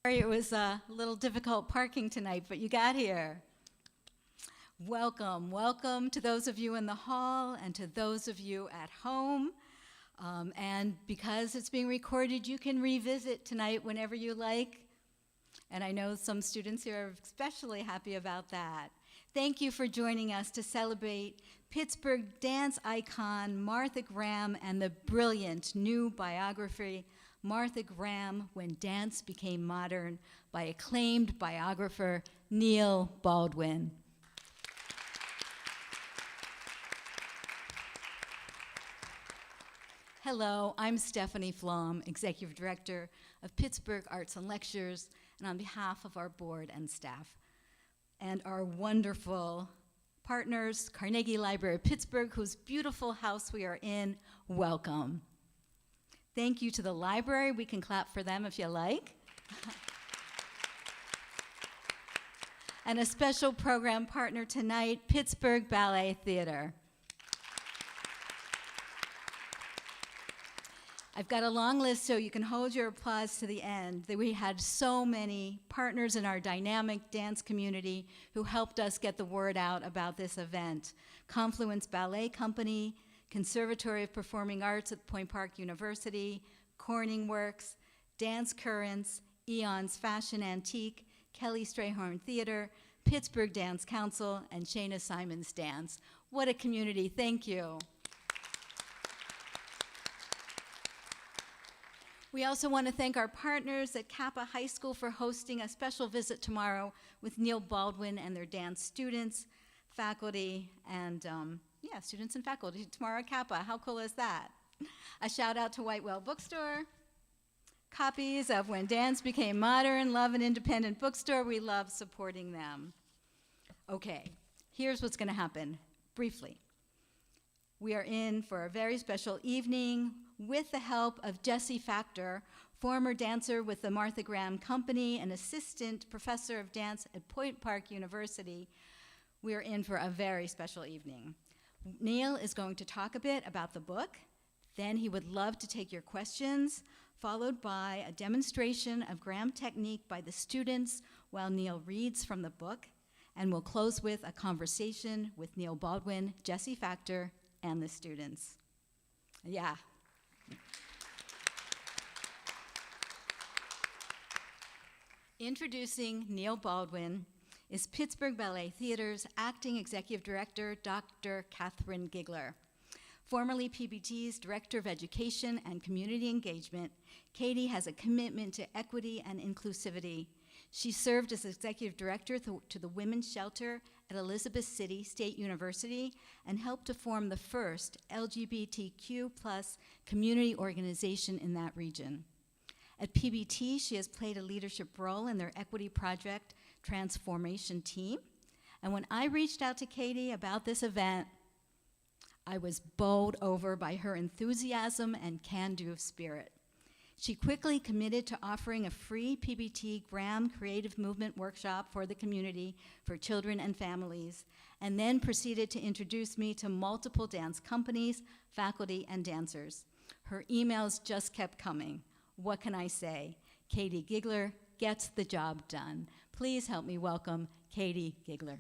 Sorry, it was a little difficult parking tonight, but you got here. Welcome to those of you in the hall and to those of you at home. And because it's being recorded, you can revisit tonight whenever you like. And I know some students here are especially happy about that. Thank you for joining us to celebrate Pittsburgh dance icon Martha Graham and the brilliant new biography, Martha Graham, When Dance Became Modern, by acclaimed biographer Neil Baldwin. Hello, I'm Stephanie Flom, Executive Director of Pittsburgh Arts and Lectures, and on behalf of our board and staff, and our wonderful partners, Carnegie Library of Pittsburgh, whose beautiful house we are in, welcome. Thank you to the library. We can clap for them if you like. And a special program partner tonight, Pittsburgh Ballet Theater. I've got a long list, so you can hold your applause to the end. We had so many partners in our dynamic dance community who helped us get the word out about this event. Confluence Ballet Company, Conservatory of Performing Arts at Point Park University, Corning Works, Dance Currents, Eon's Fashion Antique, Kelly Strayhorn Theater, Pittsburgh Dance Council, and Shana Simons Dance. What a community, thank you. We also want to thank our partners at Kappa High School for hosting a special visit tomorrow with Neil Baldwin and their dance students, faculty, and students and faculty tomorrow at Kappa. How cool is that? A shout out to Whitewell Bookstore. Copies of When Dance Became Modern, Love and Independent Bookstore. We love supporting them. Okay, here's what's going to happen, briefly. We are in for a very special evening with the help of Jessie Factor, former dancer with the Martha Graham Company and assistant professor of dance at Point Park University. We are in for a very special evening. Neil is going to talk a bit about the book. Then he would love to take your questions, followed by a demonstration of Graham technique by the students while Neil reads from the book. And we'll close with a conversation with Neil Baldwin, Jessie Factor, and the students. Yeah. Introducing Neil Baldwin is Pittsburgh Ballet Theater's acting executive director, Dr. Catherine Gigler. Formerly PBT's Director of Education and Community Engagement, Katie has a commitment to equity and inclusivity. She served as executive director to the Women's Shelter at Elizabeth City State University and helped to form the first LGBTQ+ community organization in that region. At PBT, she has played a leadership role in their equity project transformation team. And when I reached out to Katie about this event, I was bowled over by her enthusiasm and can-do spirit. She quickly committed to offering a free PBT Graham Creative Movement workshop for the community for children and families, and then proceeded to introduce me to multiple dance companies, faculty, and dancers. Her emails just kept coming. What can I say? Katie Gigler gets the job done. Please help me welcome Katie Gigler.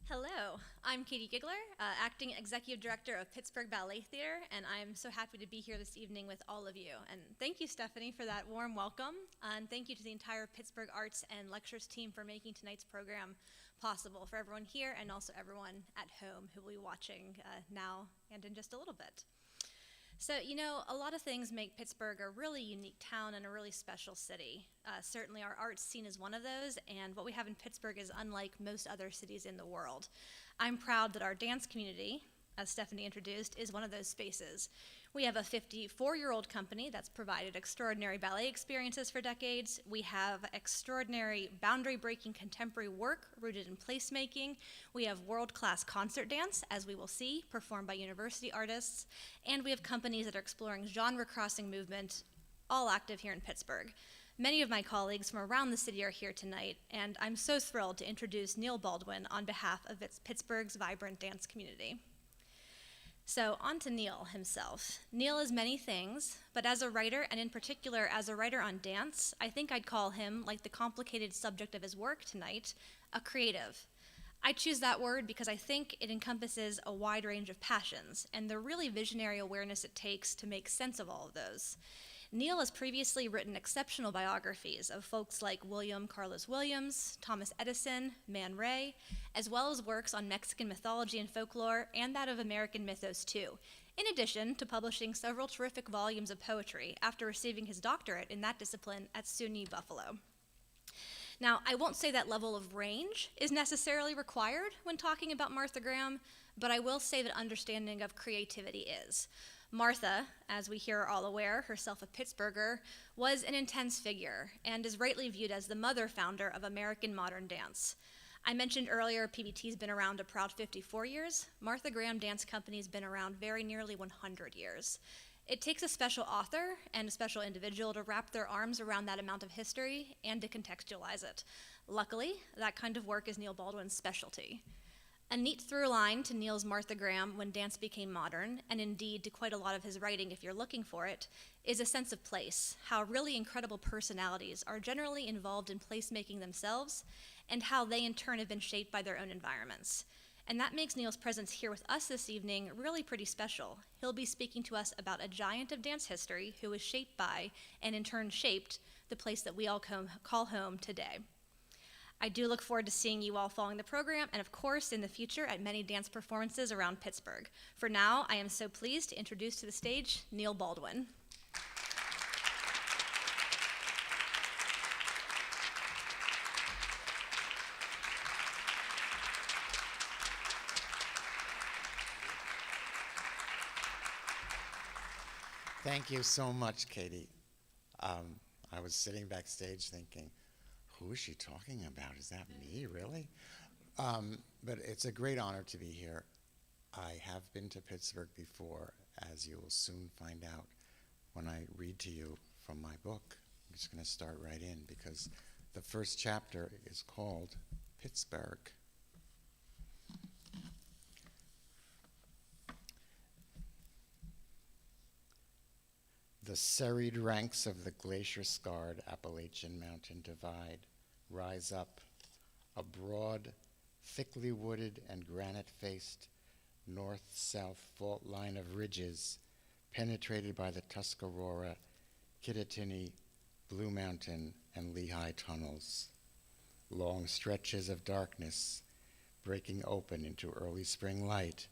Hello, I'm Katie Gigler, Acting Executive Director of Pittsburgh Ballet Theater, and I'm so happy to be here this evening with all of you. And thank you, Stephanie, for that warm welcome, and thank you to the entire Pittsburgh Arts and Lectures team for making tonight's program possible for everyone here and also everyone at home who will be watching now and in just a little bit. So, you know, a lot of things make Pittsburgh a really unique town and a really special city. Certainly our arts scene is one of those, and what we have in Pittsburgh is unlike most other cities in the world. I'm proud that our dance community, as Stephanie introduced, is one of those spaces. We have a 54-year-old company that's provided extraordinary ballet experiences for decades. We have extraordinary boundary-breaking contemporary work rooted in placemaking. We have world-class concert dance, as we will see, performed by university artists. And we have companies that are exploring genre-crossing movement, all active here in Pittsburgh. Many of my colleagues from around the city are here tonight, and I'm so thrilled to introduce Neil Baldwin on behalf of Pittsburgh's vibrant dance community. So on to Neil himself. Neil is many things, but as a writer, and in particular as a writer on dance, I think I'd call him, like the complicated subject of his work tonight, a creative. I choose that word because I think it encompasses a wide range of passions and the really visionary awareness it takes to make sense of all of those. Neil has previously written exceptional biographies of folks like William Carlos Williams, Thomas Edison, Man Ray, as well as works on Mexican mythology and folklore, and that of American mythos too, in addition to publishing several terrific volumes of poetry after receiving his doctorate in that discipline at SUNY Buffalo. Now, I won't say that level of range is necessarily required when talking about Martha Graham, but I will say that understanding of creativity is. Martha, as we here are all aware, herself a Pittsburgher, was an intense figure and is rightly viewed as the mother-founder of American modern dance. I mentioned earlier PBT's been around a proud 54 years. Martha Graham Dance Company's been around very nearly 100 years. It takes a special author and a special individual to wrap their arms around that amount of history and to contextualize it. Luckily, that kind of work is Neil Baldwin's specialty. A neat through line to Neil's Martha Graham when dance became modern, and indeed to quite a lot of his writing if you're looking for it, is a sense of place, how really incredible personalities are generally involved in placemaking themselves, and how they in turn have been shaped by their own environments. And that makes Neil's presence here with us this evening really pretty special. He'll be speaking to us about a giant of dance history who was shaped by, and in turn shaped, the place that we all call home today. I do look forward to seeing you all following the program, and of course in the future at many dance performances around Pittsburgh. For now, I am so pleased to introduce to the stage Neil Baldwin. Thank you so much, Katie. I was sitting backstage thinking, who is she talking about? Is that me, really? But it's a great honor to be here. I have been to Pittsburgh before, as you will soon find out when I read to you from my book. I'm just going to start right in because the first chapter is called Pittsburgh. The serried ranks of the glacier-scarred Appalachian Mountain Divide rise up, a broad, thickly wooded and granite-faced north-south fault line of ridges penetrated by the Tuscarora, Kittatinny, Blue Mountain, and Lehigh tunnels. Long stretches of darkness breaking open into early spring light,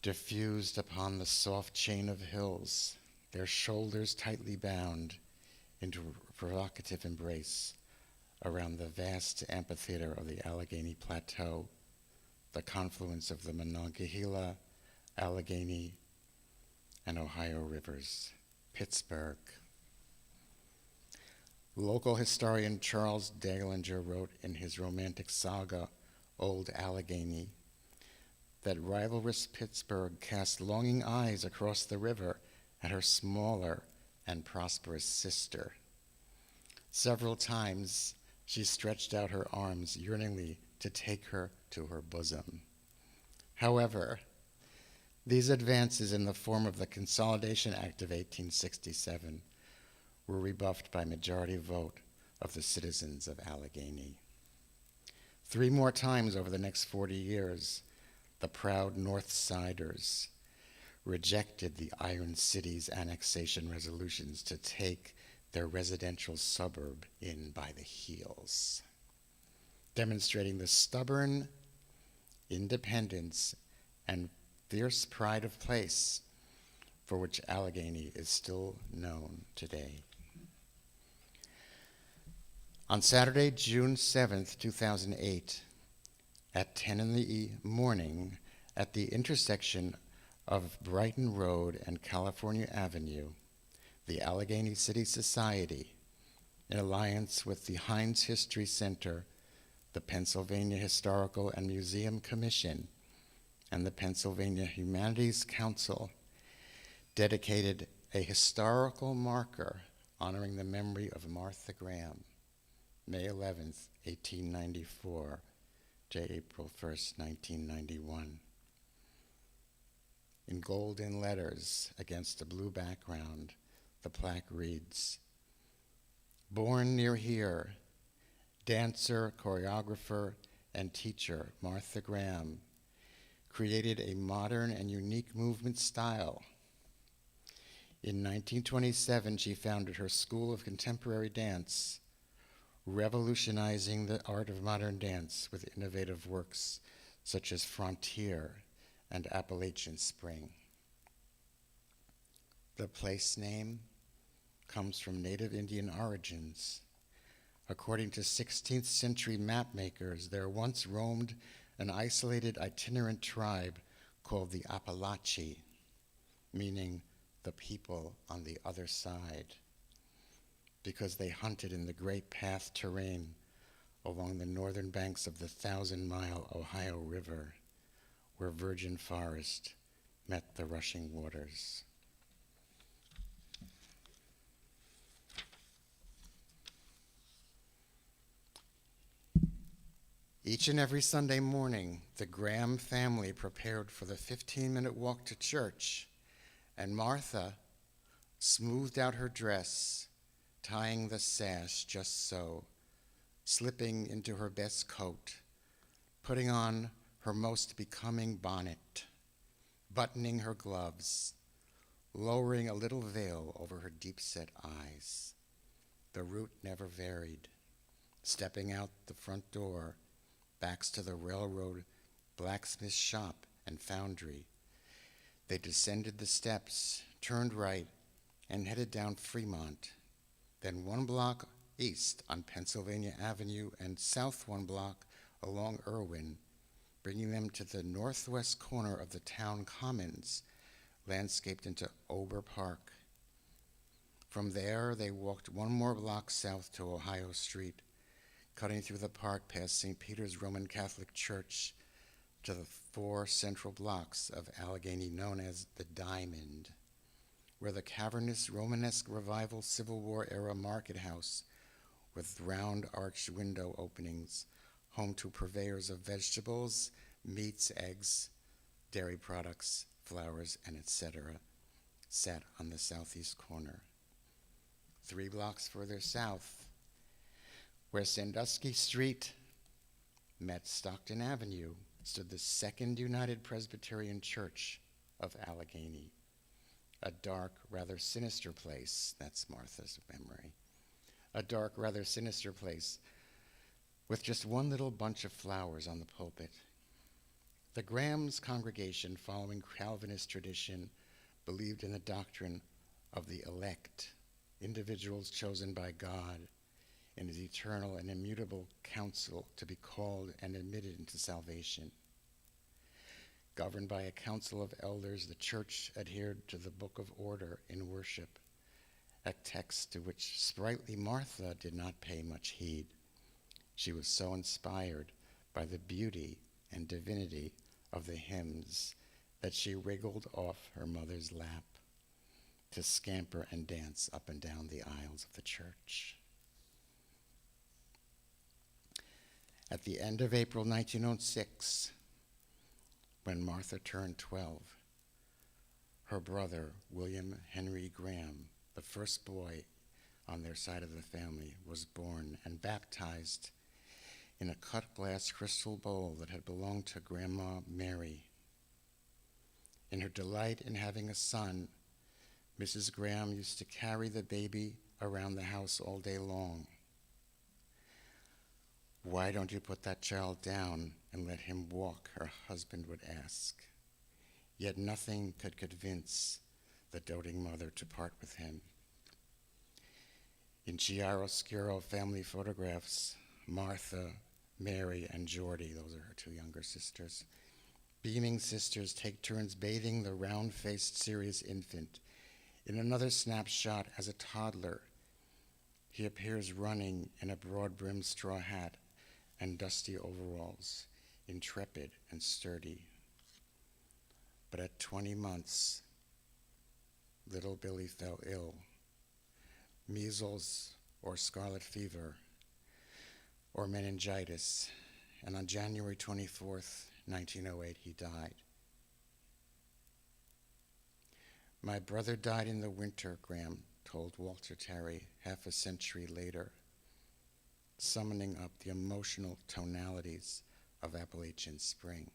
diffused upon the soft chain of hills, their shoulders tightly bound into a provocative embrace around the vast amphitheater of the Allegheny Plateau, the confluence of the Monongahela, Allegheny, and Ohio rivers, Pittsburgh. Local historian Charles Dalinger wrote in his romantic saga, Old Allegheny, that rivalrous Pittsburgh cast longing eyes across the river at her smaller and prosperous sister. Several times she stretched out her arms yearningly to take her to her bosom. However, these advances in the form of the Consolidation Act of 1867 were rebuffed by majority vote of the citizens of Allegheny. 3 more times over the next 40 years, the proud North Siders rejected the Iron City's annexation resolutions to take their residential suburb in by the heels, demonstrating the stubborn independence and fierce pride of place for which Allegheny is still known today. On Saturday, June 7th, 2008, at 10 in the morning, at the intersection of Brighton Road and California Avenue, the Allegheny City Society, in alliance with the Heinz History Center, the Pennsylvania Historical and Museum Commission, and the Pennsylvania Humanities Council, dedicated a historical marker honoring the memory of Martha Graham, May 11th, 1894 to April 1st, 1991. In golden letters against a blue background, the plaque reads, "Born near here, dancer, choreographer, and teacher Martha Graham created a modern and unique movement style. In 1927, she founded her School of Contemporary Dance, revolutionizing the art of modern dance with innovative works such as Frontier and Appalachian Spring." The place name comes from Native Indian origins. According to 16th century map makers, there once roamed an isolated itinerant tribe called the Appalachi, meaning the people on the other side, because they hunted in the Great Path terrain along the northern banks of the 1,000-mile Ohio River, where virgin forest met the rushing waters. Each and every Sunday morning, the Graham family prepared for the 15-minute walk to church, and Martha smoothed out her dress, tying the sash just so, slipping into her best coat, putting on her most becoming bonnet, buttoning her gloves, lowering a little veil over her deep-set eyes. The route never varied, stepping out the front door, backs to the railroad blacksmith shop and foundry. They descended the steps, turned right, and headed down Fremont, then 1 block east on Pennsylvania Avenue and south 1 block along Irwin, bringing them to the northwest corner of the town commons, landscaped into Ober Park. From there, they walked 1 more block south to Ohio Street, cutting through the park past St. Peter's Roman Catholic Church to the 4 central blocks of Allegheny known as the Diamond, where the cavernous Romanesque Revival Civil War era market house with round arched window openings, home to purveyors of vegetables, meats, eggs, dairy products, flowers, and etc., sat on the southeast corner. 3 blocks further south, where Sandusky Street met Stockton Avenue, stood the Second United Presbyterian Church of Allegheny, a dark, rather sinister place, that's Martha's memory, a dark, rather sinister place with just 1 little bunch of flowers on the pulpit. The Graham's congregation, following Calvinist tradition, believed in the doctrine of the elect, individuals chosen by God in his eternal and immutable counsel to be called and admitted into salvation. Governed by a council of elders, the church adhered to the Book of Order in worship, a text to which sprightly Martha did not pay much heed. She was so inspired by the beauty and divinity of the hymns that she wriggled off her mother's lap to scamper and dance up and down the aisles of the church. At the end of April 1906, when Martha turned 12, her brother, William Henry Graham, the first boy on their side of the family, was born and baptized in a cut glass crystal bowl that had belonged to Grandma Mary. In her delight in having a son, Mrs. Graham used to carry the baby around the house all day long. "Why don't you put that child down and let him walk?" her husband would ask. Yet nothing could convince the doting mother to part with him. In chiaroscuro family photographs, Martha, Mary, and Geordie, those are her 2 younger sisters, beaming sisters, take turns bathing the round-faced, serious infant. In another snapshot, as a toddler, he appears running in a broad-brimmed straw hat and dusty overalls, intrepid and sturdy. But at 20 months, little Billy fell ill. measles or scarlet fever or meningitis, and on January 24th, 1908, he died. My brother died in the winter, Graham told Walter Terry half a century later, summoning up the emotional tonalities of Appalachian spring.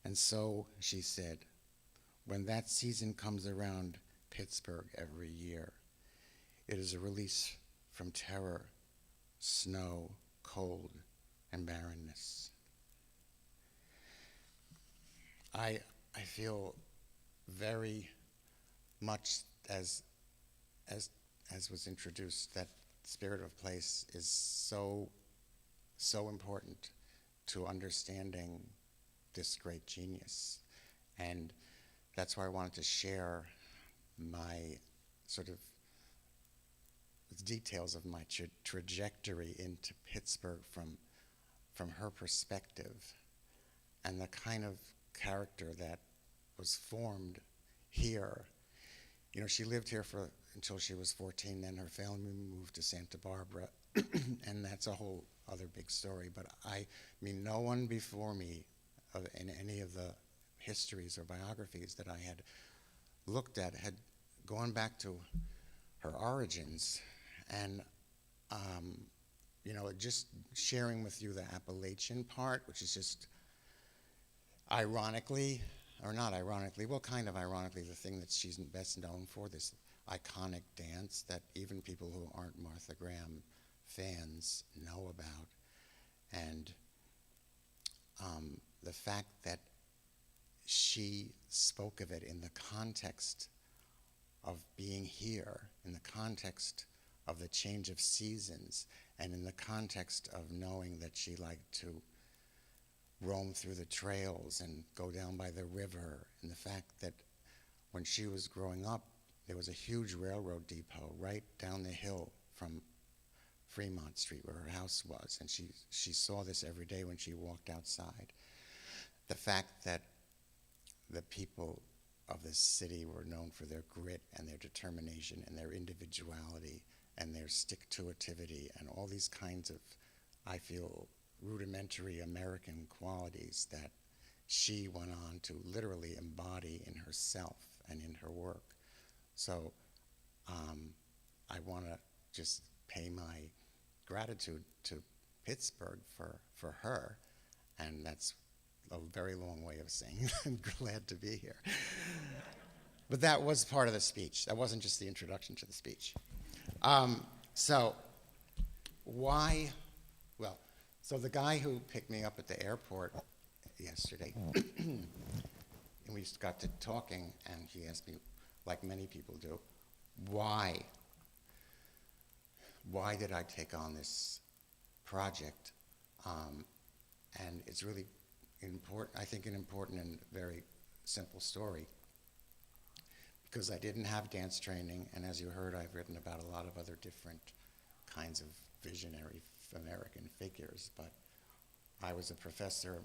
And so, she said, when that season comes around Pittsburgh every year, it is a release from terror, snow, cold, and barrenness. I feel very much as was introduced, that spirit of place is so important to understanding this great genius. And that's why I wanted to share my sort of details of my trajectory into Pittsburgh from her perspective, and the kind of character that was formed here. You know, she lived here until she was 14, then her family moved to Santa Barbara, and that's a whole other big story. But I mean, no one before me in any of the histories or biographies that I had looked at had gone back to her origins. And, you know, just sharing with you the Appalachian part, which is just ironically, or not ironically, well, kind of ironically, the thing that she's best known for, this iconic dance that even people who aren't Martha Graham fans know about. And the fact that she spoke of it in the context of being here, in the context of the change of seasons, and in the context of knowing that she liked to roam through the trails and go down by the river, and the fact that when she was growing up, there was a huge railroad depot right down the hill from Fremont Street where her house was, and she saw this every day when she walked outside. The fact that the people of this city were known for their grit and their determination and their individuality and their stick-to-itivity and all these kinds of, I feel, rudimentary American qualities that she went on to literally embody in herself and in her work. So I want to just pay my gratitude to Pittsburgh for her, and that's a very long way of saying I'm glad to be here. But that was part of the speech. That wasn't just the introduction to the speech. So why, well, so the guy who picked me up at the airport yesterday, and we got to talking, and he asked me, like many people do, why did I take on this project? And it's really important, I think, an important and very simple story, because I didn't have dance training, and as you heard, I've written about a lot of other different kinds of visionary American figures, but I was a professor,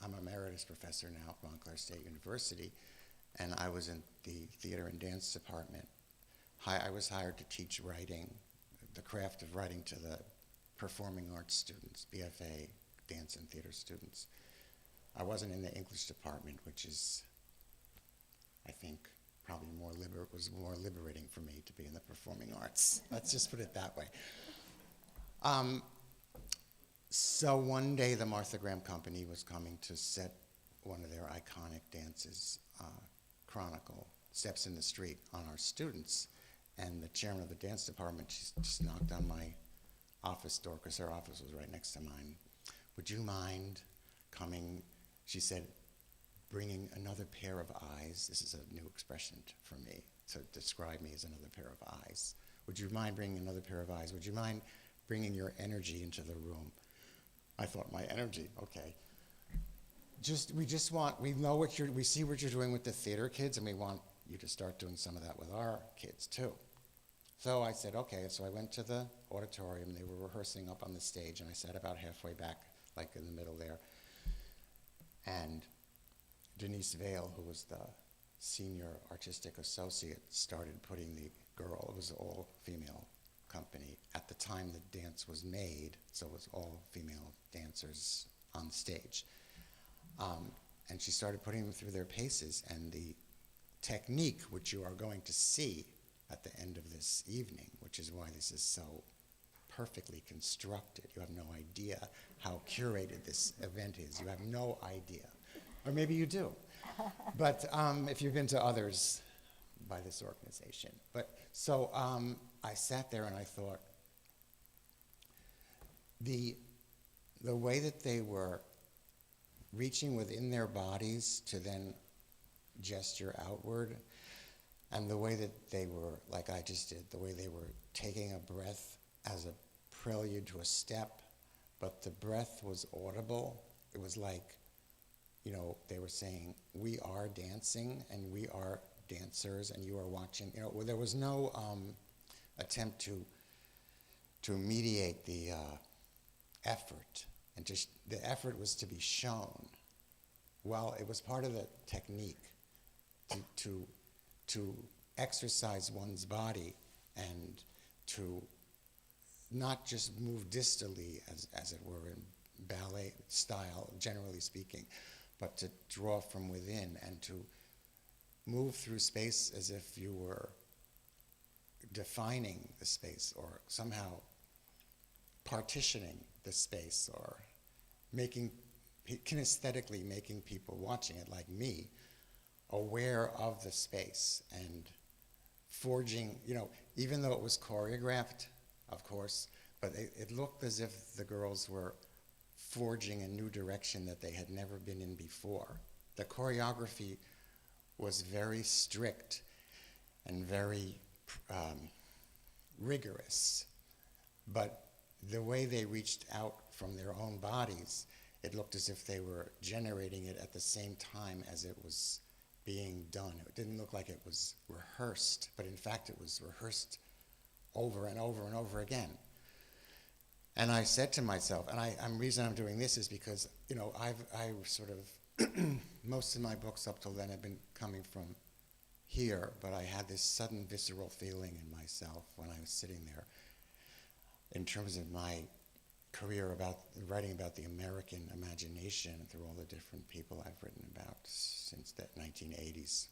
I'm an emeritus professor now at Montclair State University, and I was in the theater and dance department. I was hired to teach writing, the craft of writing, to the performing arts students, BFA, dance and theater students. I wasn't in the English department, which is, I think, probably was more liberating for me to be in the performing arts. Let's just put it that way. So one day the Martha Graham Company was coming to set one of their iconic dances, Chronicle, Steps in the Street, on our students. And the chairman of the dance department just knocked on my office door, because her office was right next to mine. Would you mind coming, she said, bringing another pair of eyes? This is a new expression for me, to describe me as another pair of eyes. Would you mind bringing another pair of eyes? Would you mind bringing your energy into the room? I thought, my energy, okay. We know we see what you're doing with the theater kids, and we want you to start doing some of that with our kids too. So I said, okay, so I went to the auditorium, they were rehearsing up on the stage, and I sat about halfway back, like in the middle there. And Denise Vale, who was the senior artistic associate, started putting the girl. It was an all-female company. At the time the dance was made, so it was all female dancers on stage. And she started putting them through their paces, and the technique, which you are going to see at the end of this evening, which is why this is so perfectly constructed. You have no idea how curated this event is. You have no idea. Or maybe you do. But if you've been to others by this organization. But so I sat there and I thought, the way that they were reaching within their bodies to then gesture outward, and the way that they were, like I just did, the way they were taking a breath as a prelude to a step, but the breath was audible. It was like, you know, they were saying, we are dancing, and we are dancers, and you are watching. You know, there was no attempt to mediate the effort, and just the effort was to be shown. Well, it was part of the technique to exercise one's body and to not just move distally, as it were, in ballet style, generally speaking, but to draw from within and to move through space as if you were defining the space or somehow partitioning the space or kinesthetically making people watching it, like me, aware of the space and forging, you know, even though it was choreographed, of course, but it looked as if the girls were forging a new direction that they had never been in before. The choreography was very strict and very rigorous, but the way they reached out from their own bodies, it looked as if they were generating it at the same time as it was being done. It didn't look like it was rehearsed, but in fact it was rehearsed over and over and over again. And I said to myself, and the reason I'm doing this is because, you know, I sort of, most of my books up till then have been coming from here, but I had this sudden visceral feeling in myself when I was sitting there in terms of my career about writing about the American imagination through all the different people I've written about since the 1980s.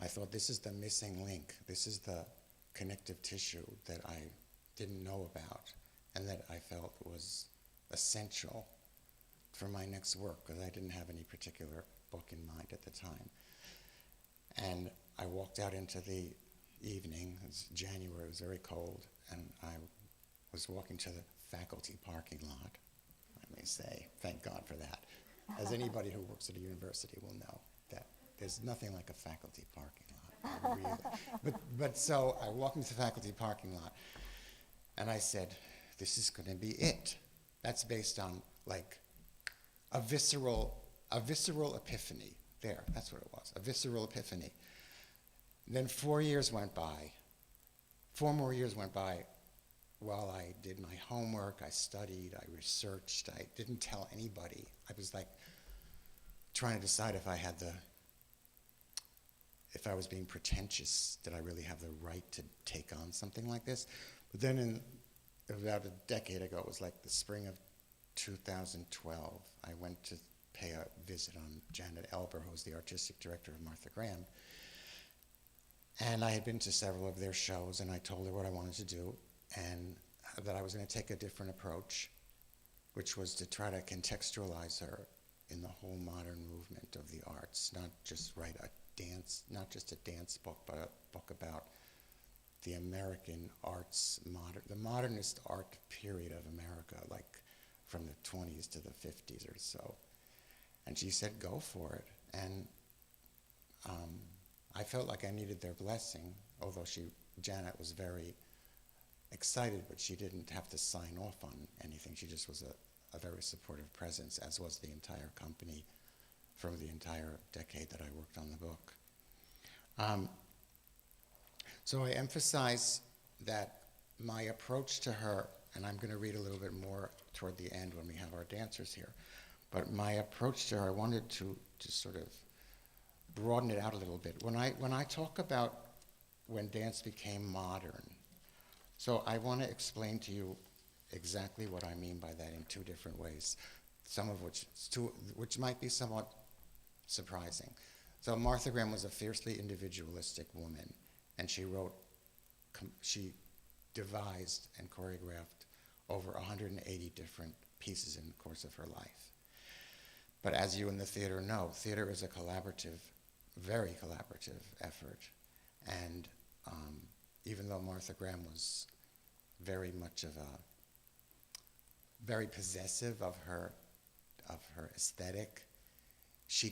I thought, this is the missing link. This is the connective tissue that I didn't know about and that I felt was essential for my next work, because I didn't have any particular book in mind at the time. And I walked out into the evening. It was January, it was very cold, and I was walking to the faculty parking lot. I may say, thank God for that. As anybody who works at a university will know, that there's nothing like a faculty parking lot. Really. But so I walked into the faculty parking lot, and I said, this is going to be it. That's based on like a visceral epiphany. There, that's what it was, a visceral epiphany. Then 4 years went by. 4 more years went by while I did my homework, I studied, I researched, I didn't tell anybody. I was like trying to decide if I was being pretentious, did I really have the right to take on something like this? But then about a decade ago, it was like the spring of 2012, I went to pay a visit on Janet Elber, who was the artistic director of Martha Graham. And I had been to several of their shows, and I told her what I wanted to do, and that I was going to take a different approach, which was to try to contextualize her in the whole modern movement of the arts, not just write not just a dance book, but a book about the American arts, the modernist art period of America, like from the 20s to the 50s or so. And she said, go for it. And I felt like I needed their blessing, although Janet was very excited, but she didn't have to sign off on anything. She just was a very supportive presence, as was the entire company from the entire decade that I worked on the book. So I emphasize that my approach to her, and I'm going to read a little bit more toward the end when we have our dancers here, but my approach to her, I wanted to sort of broaden it out a little bit. When I talk about when dance became modern. So I want to explain to you exactly what I mean by that in two different ways, some of which might be somewhat surprising. So Martha Graham was a fiercely individualistic woman, and she devised and choreographed over 180 different pieces in the course of her life. But as you in the theater know, theater is a collaborative, very collaborative effort. And even though Martha Graham was very much very possessive of her aesthetic, she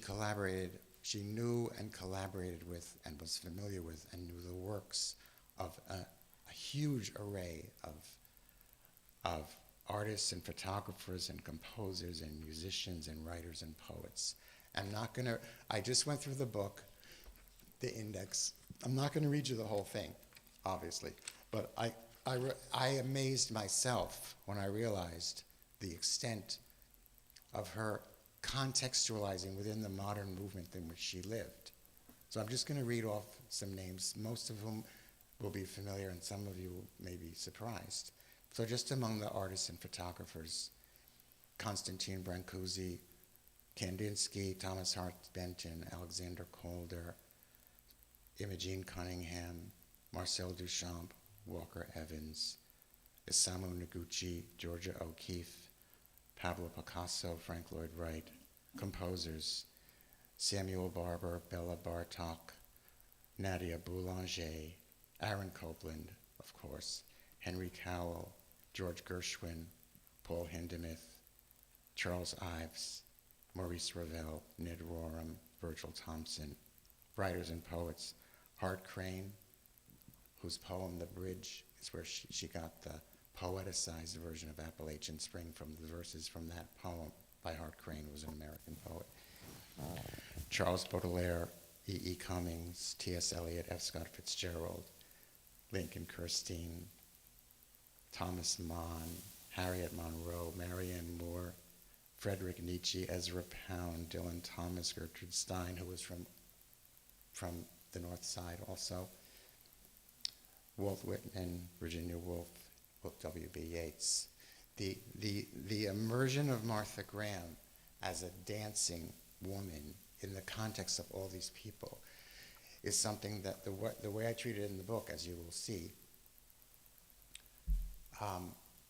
knew and collaborated with and was familiar with and knew the works of a huge array of artists and photographers and composers and musicians and writers and poets. I just went through the book, the index. I'm not going to read you the whole thing, obviously, but I amazed myself when I realized the extent of her contextualizing within the modern movement in which she lived. So I'm just going to read off some names, most of whom will be familiar and some of you may be surprised. So just among the artists and photographers, Konstantin Brancusi, Kandinsky, Thomas Hart Benton, Alexander Calder, Imogene Cunningham, Marcel Duchamp, Walker Evans, Isamu Noguchi, Georgia O'Keeffe, Pablo Picasso, Frank Lloyd Wright, composers, Samuel Barber, Bela Bartok, Nadia Boulanger, Aaron Copland, of course, Henry Cowell, George Gershwin, Paul Hindemith, Charles Ives, Maurice Ravel, Ned Rorem, Virgil Thompson, writers and poets, Hart Crane, whose poem The Bridge is where she got the poeticized version of Appalachian Spring from the verses from that poem by Hart Crane, who was an American poet. Charles Baudelaire, E.E. Cummings, T.S. Eliot, F. Scott Fitzgerald, Lincoln Kirstein, Thomas Mann, Harriet Monroe, Marianne Moore, Friedrich Nietzsche, Ezra Pound, Dylan Thomas, Gertrude Stein, who was from the North Side also, Walt Whitman, Virginia Woolf, W.B. Yeats. The immersion of Martha Graham as a dancing woman in the context of all these people is something that the way I treat it in the book, as you will see,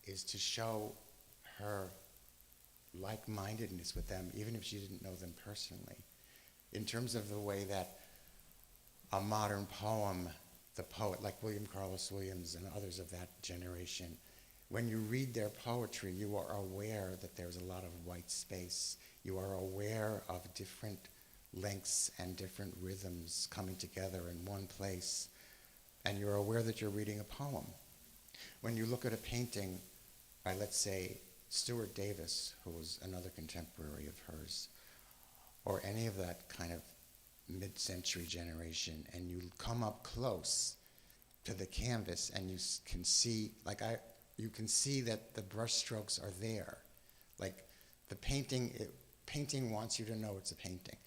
is to show her like-mindedness with them, even if she didn't know them personally, in terms of the way that a modern poem, the poet like William Carlos Williams and others of that generation, when you read their poetry, you are aware that there's a lot of white space. You are aware of different lengths and different rhythms coming together in one place, and you're aware that you're reading a poem. When you look at a painting by, let's say, Stuart Davis, who was another contemporary of hers, or any of that kind of mid-century generation, and you come up close to the canvas and you can see, you can see that the brush strokes are there. Like the painting wants you to know it's a painting.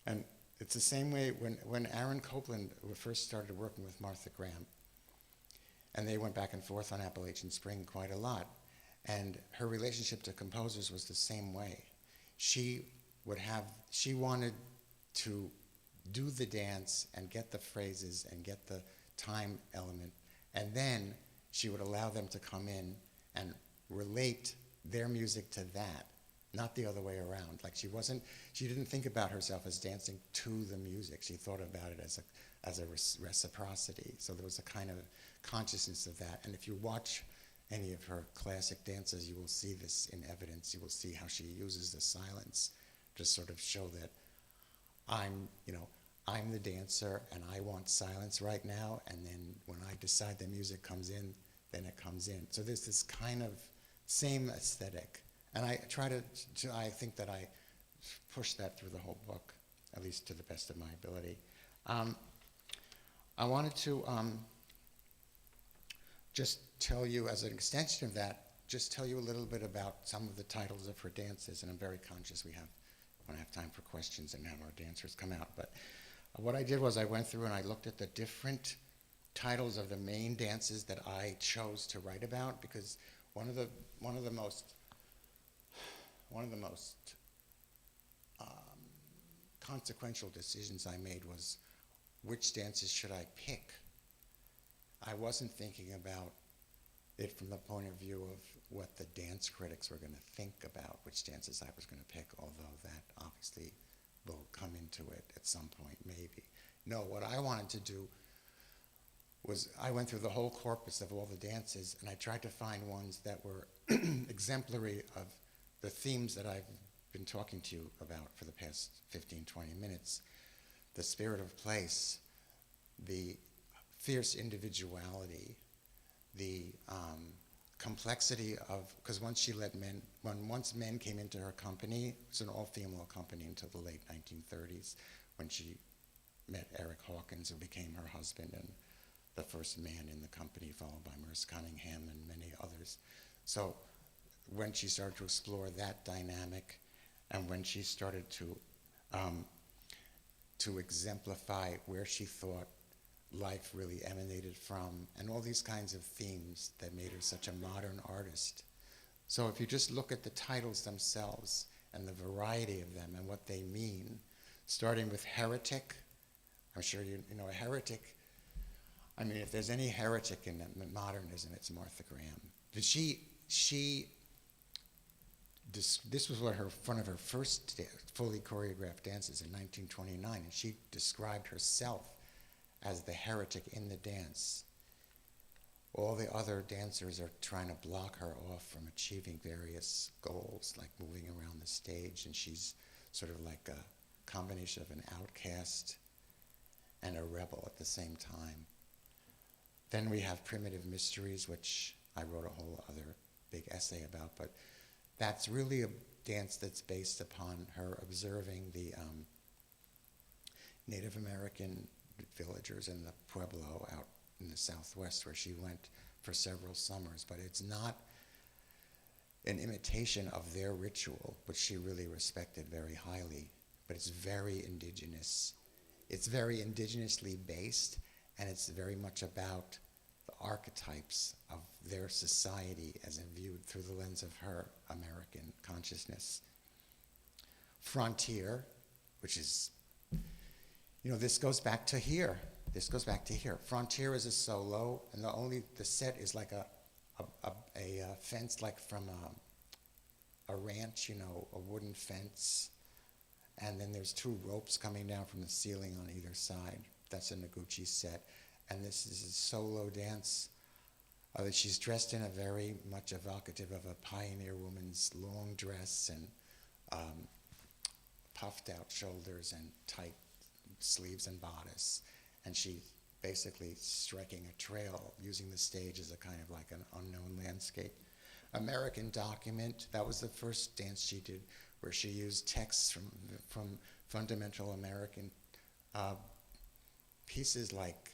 And it's the same way when Aaron Copland first started working with Martha Graham, and they went back and forth on Appalachian Spring quite a lot, and her relationship to composers was the same way. She wanted to do the dance and get the phrases and get the time element, and then she would allow them to come in and relate their music to that, not the other way around. Like she didn't think about herself as dancing to the music. She thought about it as a reciprocity. So there was a kind of consciousness of that. And if you watch any of her classic dances, you will see this in evidence. You will see how she uses the silence to sort of show that I'm the dancer and I want silence right now, and then when I decide the music comes in, then it comes in. So there's this kind of same aesthetic. And I try I think that I push that through the whole book, at least to the best of my ability. I wanted to just tell you, as an extension of that, just tell you a little bit about some of the titles of her dances, and I'm very conscious we don't have time for questions and have our dancers come out. But what I did was I went through and I looked at the different titles of the main dances that I chose to write about, because one of the most consequential decisions I made was, which dances should I pick? I wasn't thinking about it from the point of view of what the dance critics were going to think about which dances I was going to pick, although that obviously will come into it at some point, maybe. No, what I wanted to do was, I went through the whole corpus of all the dances, and I tried to find ones that were exemplary of the themes that I've been talking to you about for the past 15, 20 minutes. The spirit of place, the fierce individuality, the complexity of, because once men came into her company, it was an all-female company until the late 1930s, when she met Eric Hawkins, who became her husband and the first man in the company, followed by Merce Cunningham and many others. So when she started to explore that dynamic, and when she started to exemplify where she thought life really emanated from, and all these kinds of themes that made her such a modern artist. So if you just look at the titles themselves and the variety of them and what they mean, starting with heretic, I'm sure you know a heretic. I mean, if there's any heretic in modernism, it's Martha Graham. This was one of her first fully choreographed dances in 1929, and she described herself as the heretic in the dance. All the other dancers are trying to block her off from achieving various goals, like moving around the stage, and she's sort of like a combination of an outcast and a rebel at the same time. Then we have Primitive Mysteries, which I wrote a whole other big essay about, but that's really a dance that's based upon her observing the Native American villagers in the Pueblo out in the Southwest, where she went for several summers. But it's not an imitation of their ritual, which she really respected very highly, but it's very indigenous. It's very indigenously based, and it's very much about the archetypes of their society as viewed through the lens of her American consciousness. Frontier, which is, this goes back to here. Frontier is a solo, and the set is like a fence, like from a ranch, a wooden fence. And then there's two ropes coming down from the ceiling on either side. That's a Noguchi set. And this is a solo dance. She's dressed in a very much evocative of a pioneer woman's long dress and puffed out shoulders and tight sleeves and bodice. And she's basically striking a trail, using the stage as a kind of like an unknown landscape. American Document, that was the first dance she did, where she used texts from fundamental American pieces, like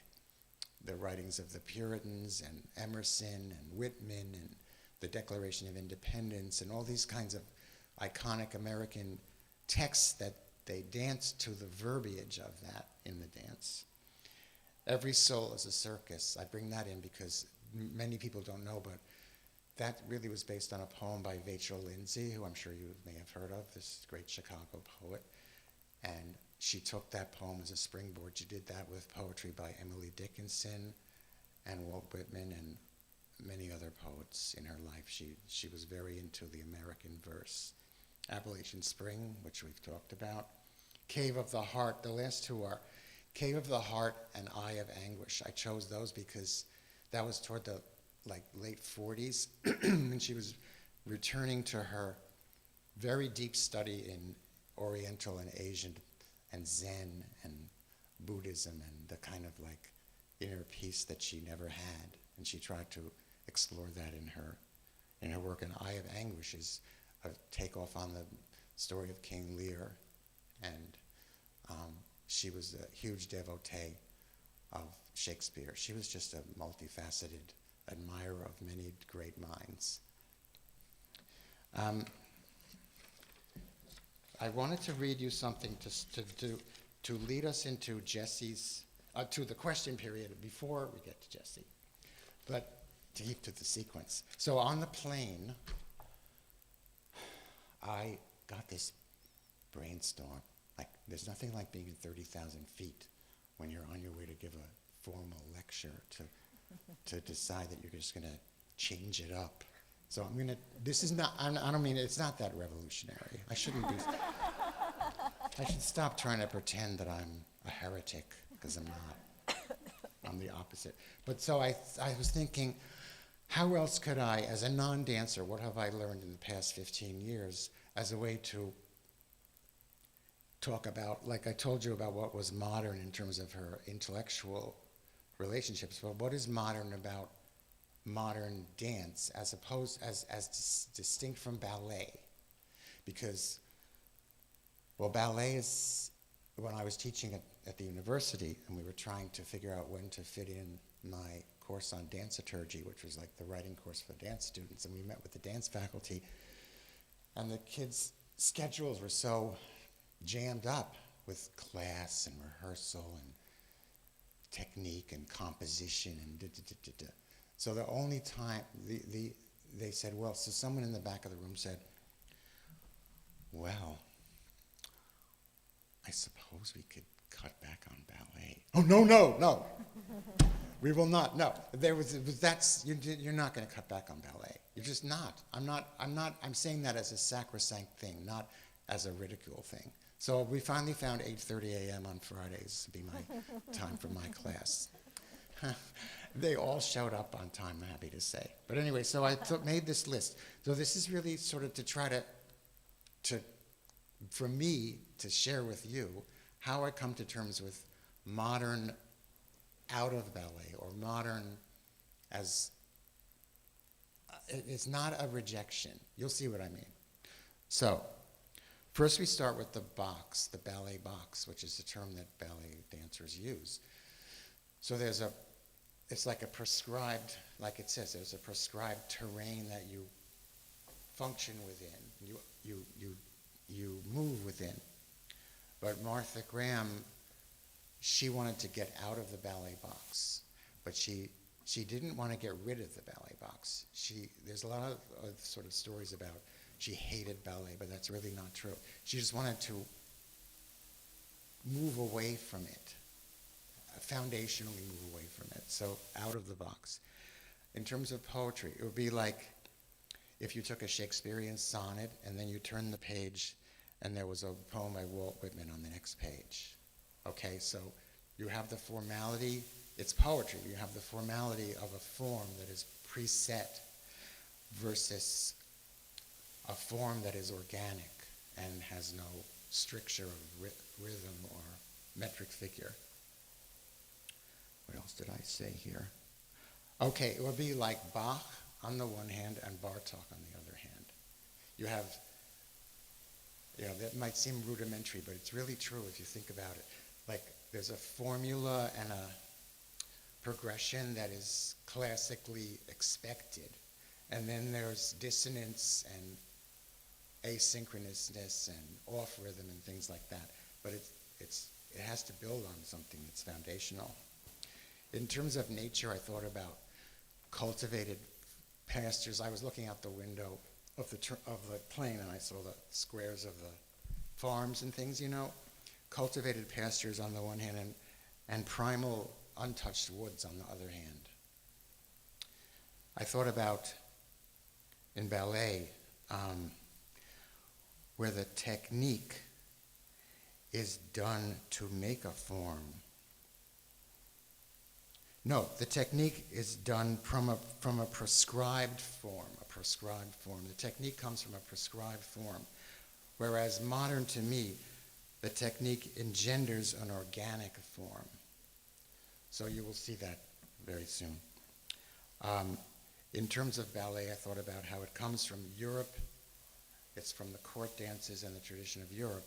the writings of the Puritans and Emerson and Whitman and the Declaration of Independence and all these kinds of iconic American texts that they danced to the verbiage of that in the dance. Every Soul is a Circus. I bring that in because many people don't know, but that really was based on a poem by Vachel Lindsay, who I'm sure you may have heard of, this great Chicago poet. And she took that poem as a springboard. She did that with poetry by Emily Dickinson and Walt Whitman and many other poets in her life. She was very into the American verse. Appalachian Spring, which we've talked about. Cave of the Heart, the last two are Cave of the Heart and Eye of Anguish. I chose those because that was toward the late 40s, and she was returning to her very deep study in Oriental and Asian and Zen and Buddhism and the kind of inner peace that she never had, and she tried to explore that in her work. And Eye of Anguish is a takeoff on the story of King Lear, and she was a huge devotee of Shakespeare. She was just a multifaceted admirer of many great minds. I wanted to read you something to lead us into Jesse's. to the question period before we get to Jesse. But to keep to the sequence. So on the plane, I got this brainstorm. Like, there's nothing like being at 30,000 feet when you're on your way to give a formal lecture to decide that you're just going to change it up. So I'm going to, this is not, I don't mean, it's not that revolutionary. I shouldn't be, I should stop trying to pretend that I'm a heretic, because I'm not. I'm the opposite. But so I was thinking, how else could I, as a non-dancer, what have I learned in the past 15 years as a way to talk about, like I told you about what was modern in terms of her intellectual relationships, but what is modern about modern dance as opposed, as distinct from ballet? Because, well, ballet is, when I was teaching at the university, and we were trying to figure out when to fit in my course on danceturgy, which was like the writing course for dance students, and we met with the dance faculty, and the kids' schedules were so jammed up with class and rehearsal and technique and composition and da-da-da-da-da. So the only time, they said, well, so someone in the back of the room said, well, I suppose we could cut back on ballet. Oh, no. We will not. No, you're not going to cut back on ballet. You're just not. I'm saying that as a sacrosanct thing, not as a ridicule thing. So we finally found 8:30 a.m. on Fridays to be my time for my class. They all showed up on time, I'm happy to say. But anyway, so I made this list. So this is really sort of to try to for me to share with you how I come to terms with modern out of ballet, or modern as, it's not a rejection. You'll see what I mean. So, first we start with the box, the ballet box, which is a term that ballet dancers use. So it's like a prescribed, like it says, there's a prescribed terrain that you function within, you move within. But Martha Graham, she wanted to get out of the ballet box, but she didn't want to get rid of the ballet box. There's a lot of sort of stories about she hated ballet, but that's really not true. She just wanted to move away from it, foundationally move away from it, so out of the box. In terms of poetry, it would be like if you took a Shakespearean sonnet and then you turned the page and there was a poem by Walt Whitman on the next page. Okay, so you have the formality, it's poetry, you have the formality of a form that is preset versus a form that is organic and has no stricture of rhythm or metric figure. What else did I say here? Okay, it would be like Bach on the one hand and Bartók on the other hand. You have, that might seem rudimentary, but it's really true if you think about it. Like, there's a formula and a progression that is classically expected. And then there's dissonance and asynchronousness and off rhythm and things like that. But it has to build on something that's foundational. In terms of nature, I thought about cultivated pastures. I was looking out the window of the plane and I saw the squares of the farms and things, cultivated pastures on the one hand and primal untouched woods on the other hand. I thought about in ballet where the technique is done to make a form. No, the technique is done from a prescribed form, The technique comes from a prescribed form, whereas modern to me, the technique engenders an organic form. So you will see that very soon. In terms of ballet, I thought about how it comes from Europe. It's from the court dances and the tradition of Europe,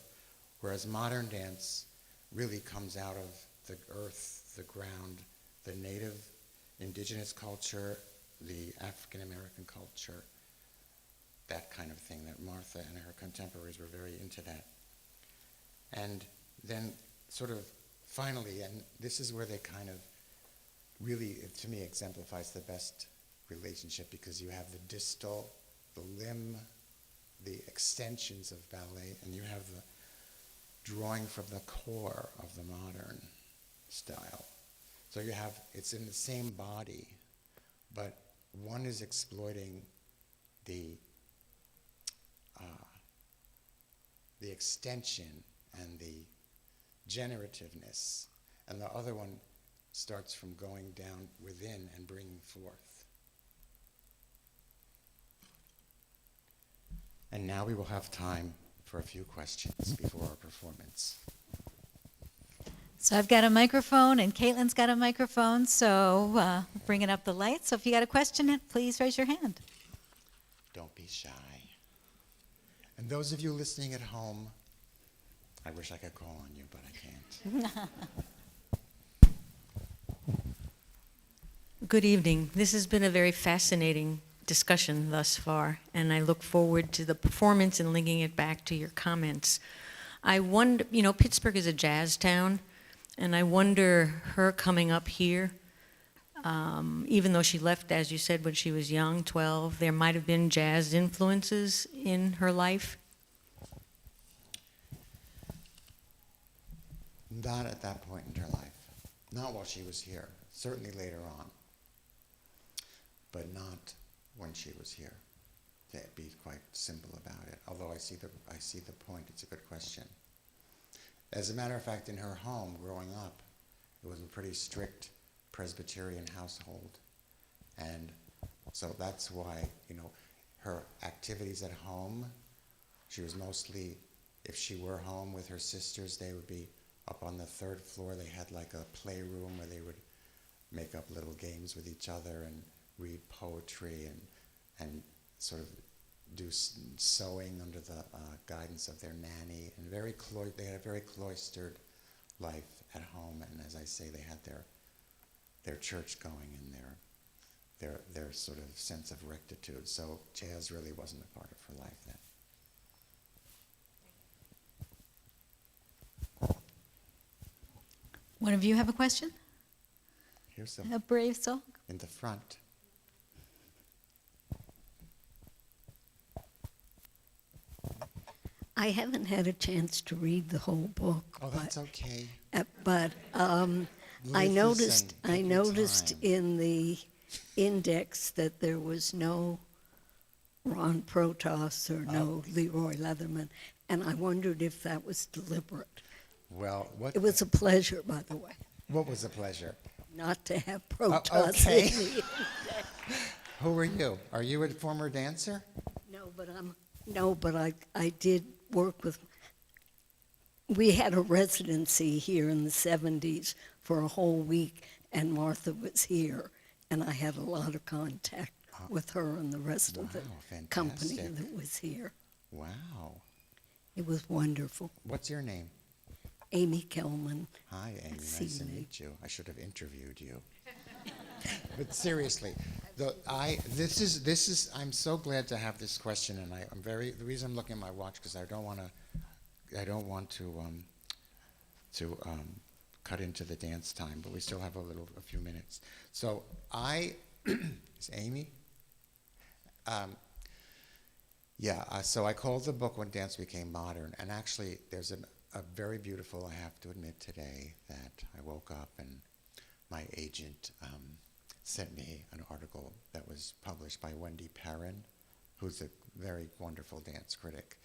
whereas modern dance really comes out of the earth, the ground, the native indigenous culture, the African American culture, that kind of thing, that Martha and her contemporaries were very into that. And then sort of finally, and this is where they kind of really, to me, exemplifies the best relationship, because you have the distal, the limb, the extensions of ballet, and you have the drawing from the core of the modern style. So you have, it's in the same body, but one is exploiting the extension and the generativeness, and the other one starts from going down within and bringing forth. And now we will have time for a few questions before our performance. So I've got a microphone, and Caitlin's got a microphone, so bringing up the lights. So if you got a question, please raise your hand. Don't be shy. And those of you listening at home, I wish I could call on you, but I can't. Good evening. This has been a very fascinating discussion thus far, and I look forward to the performance and linking it back to your comments. I wonder, Pittsburgh is a jazz town, and I wonder her coming up here, even though she left, as you said, when she was young, 12, there might have been jazz influences in her life. Not at that point in her life. Not while she was here. Certainly later on. But not when she was here. To be quite simple about it. Although I see the point. It's a good question. As a matter of fact, in her home, growing up, it was a pretty strict Presbyterian household. And so that's why, her activities at home, she was mostly, if she were home with her sisters, they would be up on the third floor. They had like a playroom where they would make up little games with each other and read poetry and sort of do sewing under the guidance of their nanny. And they had a very cloistered life at home. And as I say, they had their church going and their sort of sense of rectitude. So jazz really wasn't a part of her life then. One of you have a question? Here's A brave soul? in the front. I haven't had a chance to read the whole book. Oh, that's okay. But I noticed Take your time. in the index that there was no Ron Protas or no Leroy Leatherman, and I wondered if that was deliberate. Well, It was a pleasure, by the way, what was a pleasure? not to have Protas okay. in the Who are you? Are you a former dancer? No, but I did work with. We had a residency here in the 70s for a whole week, and Martha was here, and I had a lot of contact with her and the rest of the company fantastic. that was here. Wow. It was wonderful. What's your name? Amy Kelman. Hi, Amy. See Nice to me. meet you. I should have interviewed you. But seriously, I'm so glad to have this question, and the reason I'm looking at my watch, because I don't want to cut into the dance time, but we still have a few minutes. So is Amy? So I called the book When Dance Became Modern, and actually there's a very beautiful, I have to admit today, that I woke up and my agent sent me an article that was published by Wendy Perrin, who's a very wonderful dance critic,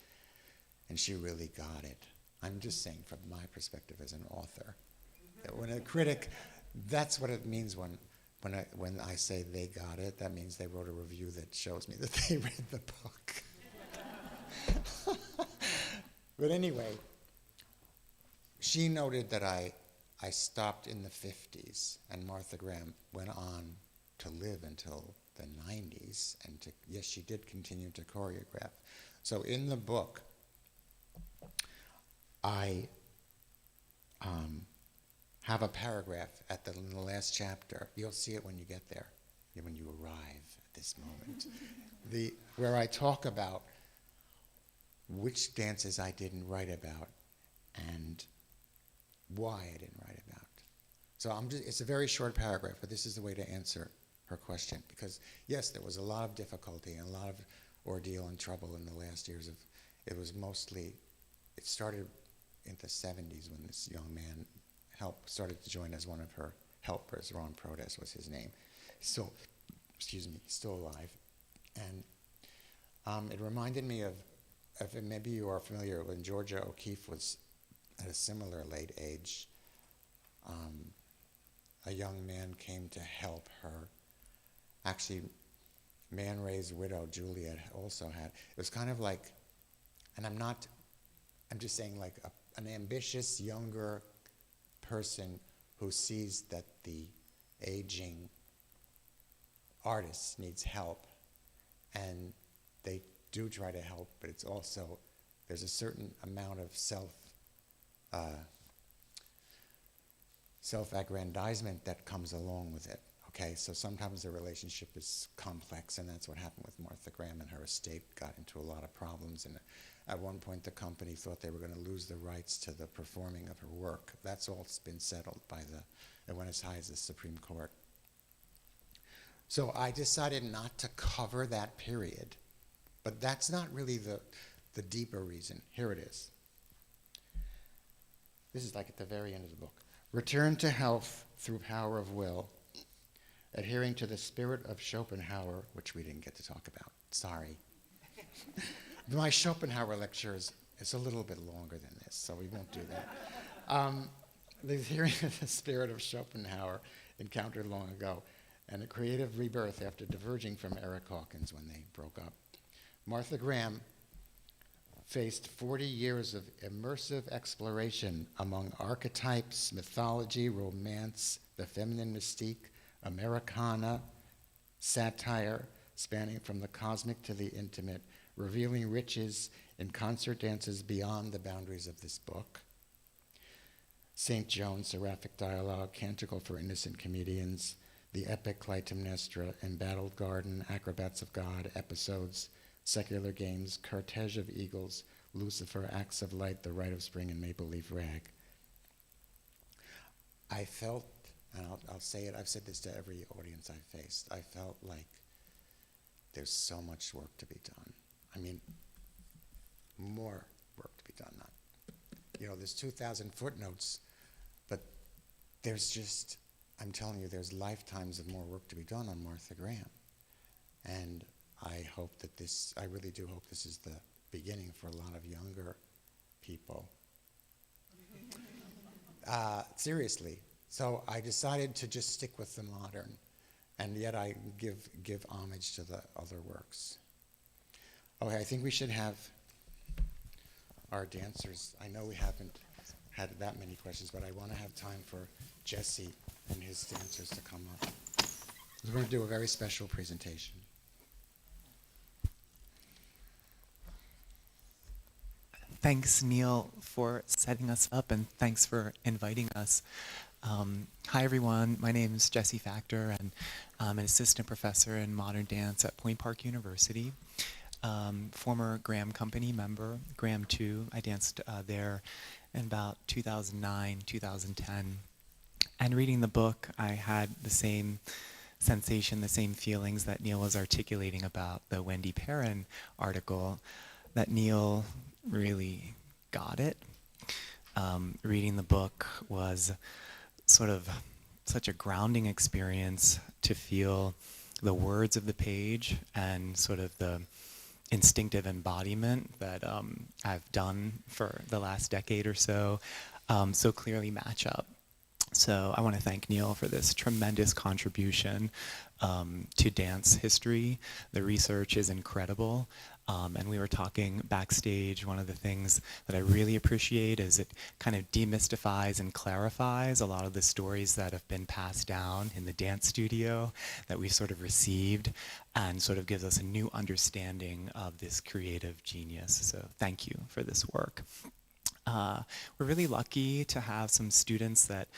and she really got it. I'm just saying from my perspective as an author, that when a critic, that's what it means when I say they got it, that means they wrote a review that shows me that they read the book. But anyway, she noted that I stopped in the 50s, and Martha Graham went on to live until the 90s, and yes, she did continue to choreograph. So in the book, I have a paragraph in the last chapter. You'll see it when you get there, when you arrive at this moment, where I talk about which dances I didn't write about and why I didn't write it's a very short paragraph, but this is the way to answer her question. Because yes, there was a lot of difficulty and a lot of ordeal and trouble in the last years it started in the 70s when this young man started to join as one of her helpers. Ron Prodes was his name. Still alive. And it reminded me of maybe you are familiar, when Georgia O'Keeffe was at a similar late age, a young man came to help her. Actually, Man Ray's widow, Juliet, also had. It was kind of like, and I'm just saying like an ambitious younger person who sees that the aging artist needs help, and they do try to help, but it's also, there's a certain amount of self-aggrandizement that comes along with it. Okay, so sometimes the relationship is complex, and that's what happened with Martha Graham, and her estate got into a lot of problems, and at one point the company thought they were going to lose the rights to the performing of her work. That's all been settled it went as high as the Supreme Court. So I decided not to cover that period, but that's not really the deeper reason. Here it is. This is like at the very end of the book. Return to health through power of will, adhering to the spirit of Schopenhauer, which we didn't get to talk about. Sorry. My Schopenhauer lecture is a little bit longer than this, so we won't do that. The adhering to the spirit of Schopenhauer, encountered long ago, and a creative rebirth after diverging from Eric Hawkins when they broke up. Martha Graham faced 40 years of immersive exploration among archetypes, mythology, romance, the feminine mystique, Americana, satire, spanning from the cosmic to the intimate, revealing riches in concert dances beyond the boundaries of this book. St. John's Seraphic Dialogue, Canticle for Innocent Comedians, the epic Clytemnestra, Embattled Garden, Acrobats of God, Episodes, Secular Games, Cortege of Eagles, Lucifer, Acts of Light, The Rite of Spring, and Maple Leaf Rag. I felt, and I'll say it, I've said this to every audience I've faced, I felt like there's so much work to be done. I mean, more work to be done. There's 2,000 footnotes, but there's just, I'm telling you, there's lifetimes of more work to be done on Martha Graham. And I hope that I really do hope this is the beginning for a lot of younger people. Seriously. So I decided to just stick with the modern, and yet I give homage to the other works. Okay, I think we should have our dancers. I know we haven't had that many questions, but I want to have time for Jesse and his dancers to come up. We're going to do a very special presentation. Thanks, Neil, for setting us up, and thanks for inviting us. Hi, everyone. My name is Jesse Factor, and I'm an assistant professor in modern dance at Point Park University. Former Graham Company member, Graham 2. I danced there in about 2009, 2010. And reading the book, I had the same sensation, the same feelings that Neil was articulating about the Wendy Perrin article, that Neil really got it. Reading the book was sort of such a grounding experience to feel the words of the page and sort of the instinctive embodiment that I've done for the last decade or so clearly match up. So I want to thank Neil for this tremendous contribution to dance history. The research is incredible. And we were talking backstage, one of the things that I really appreciate is it kind of demystifies and clarifies a lot of the stories that have been passed down in the dance studio that we've sort of received, and sort of gives us a new understanding of this creative genius. So thank you for this work. We're really lucky to have some students that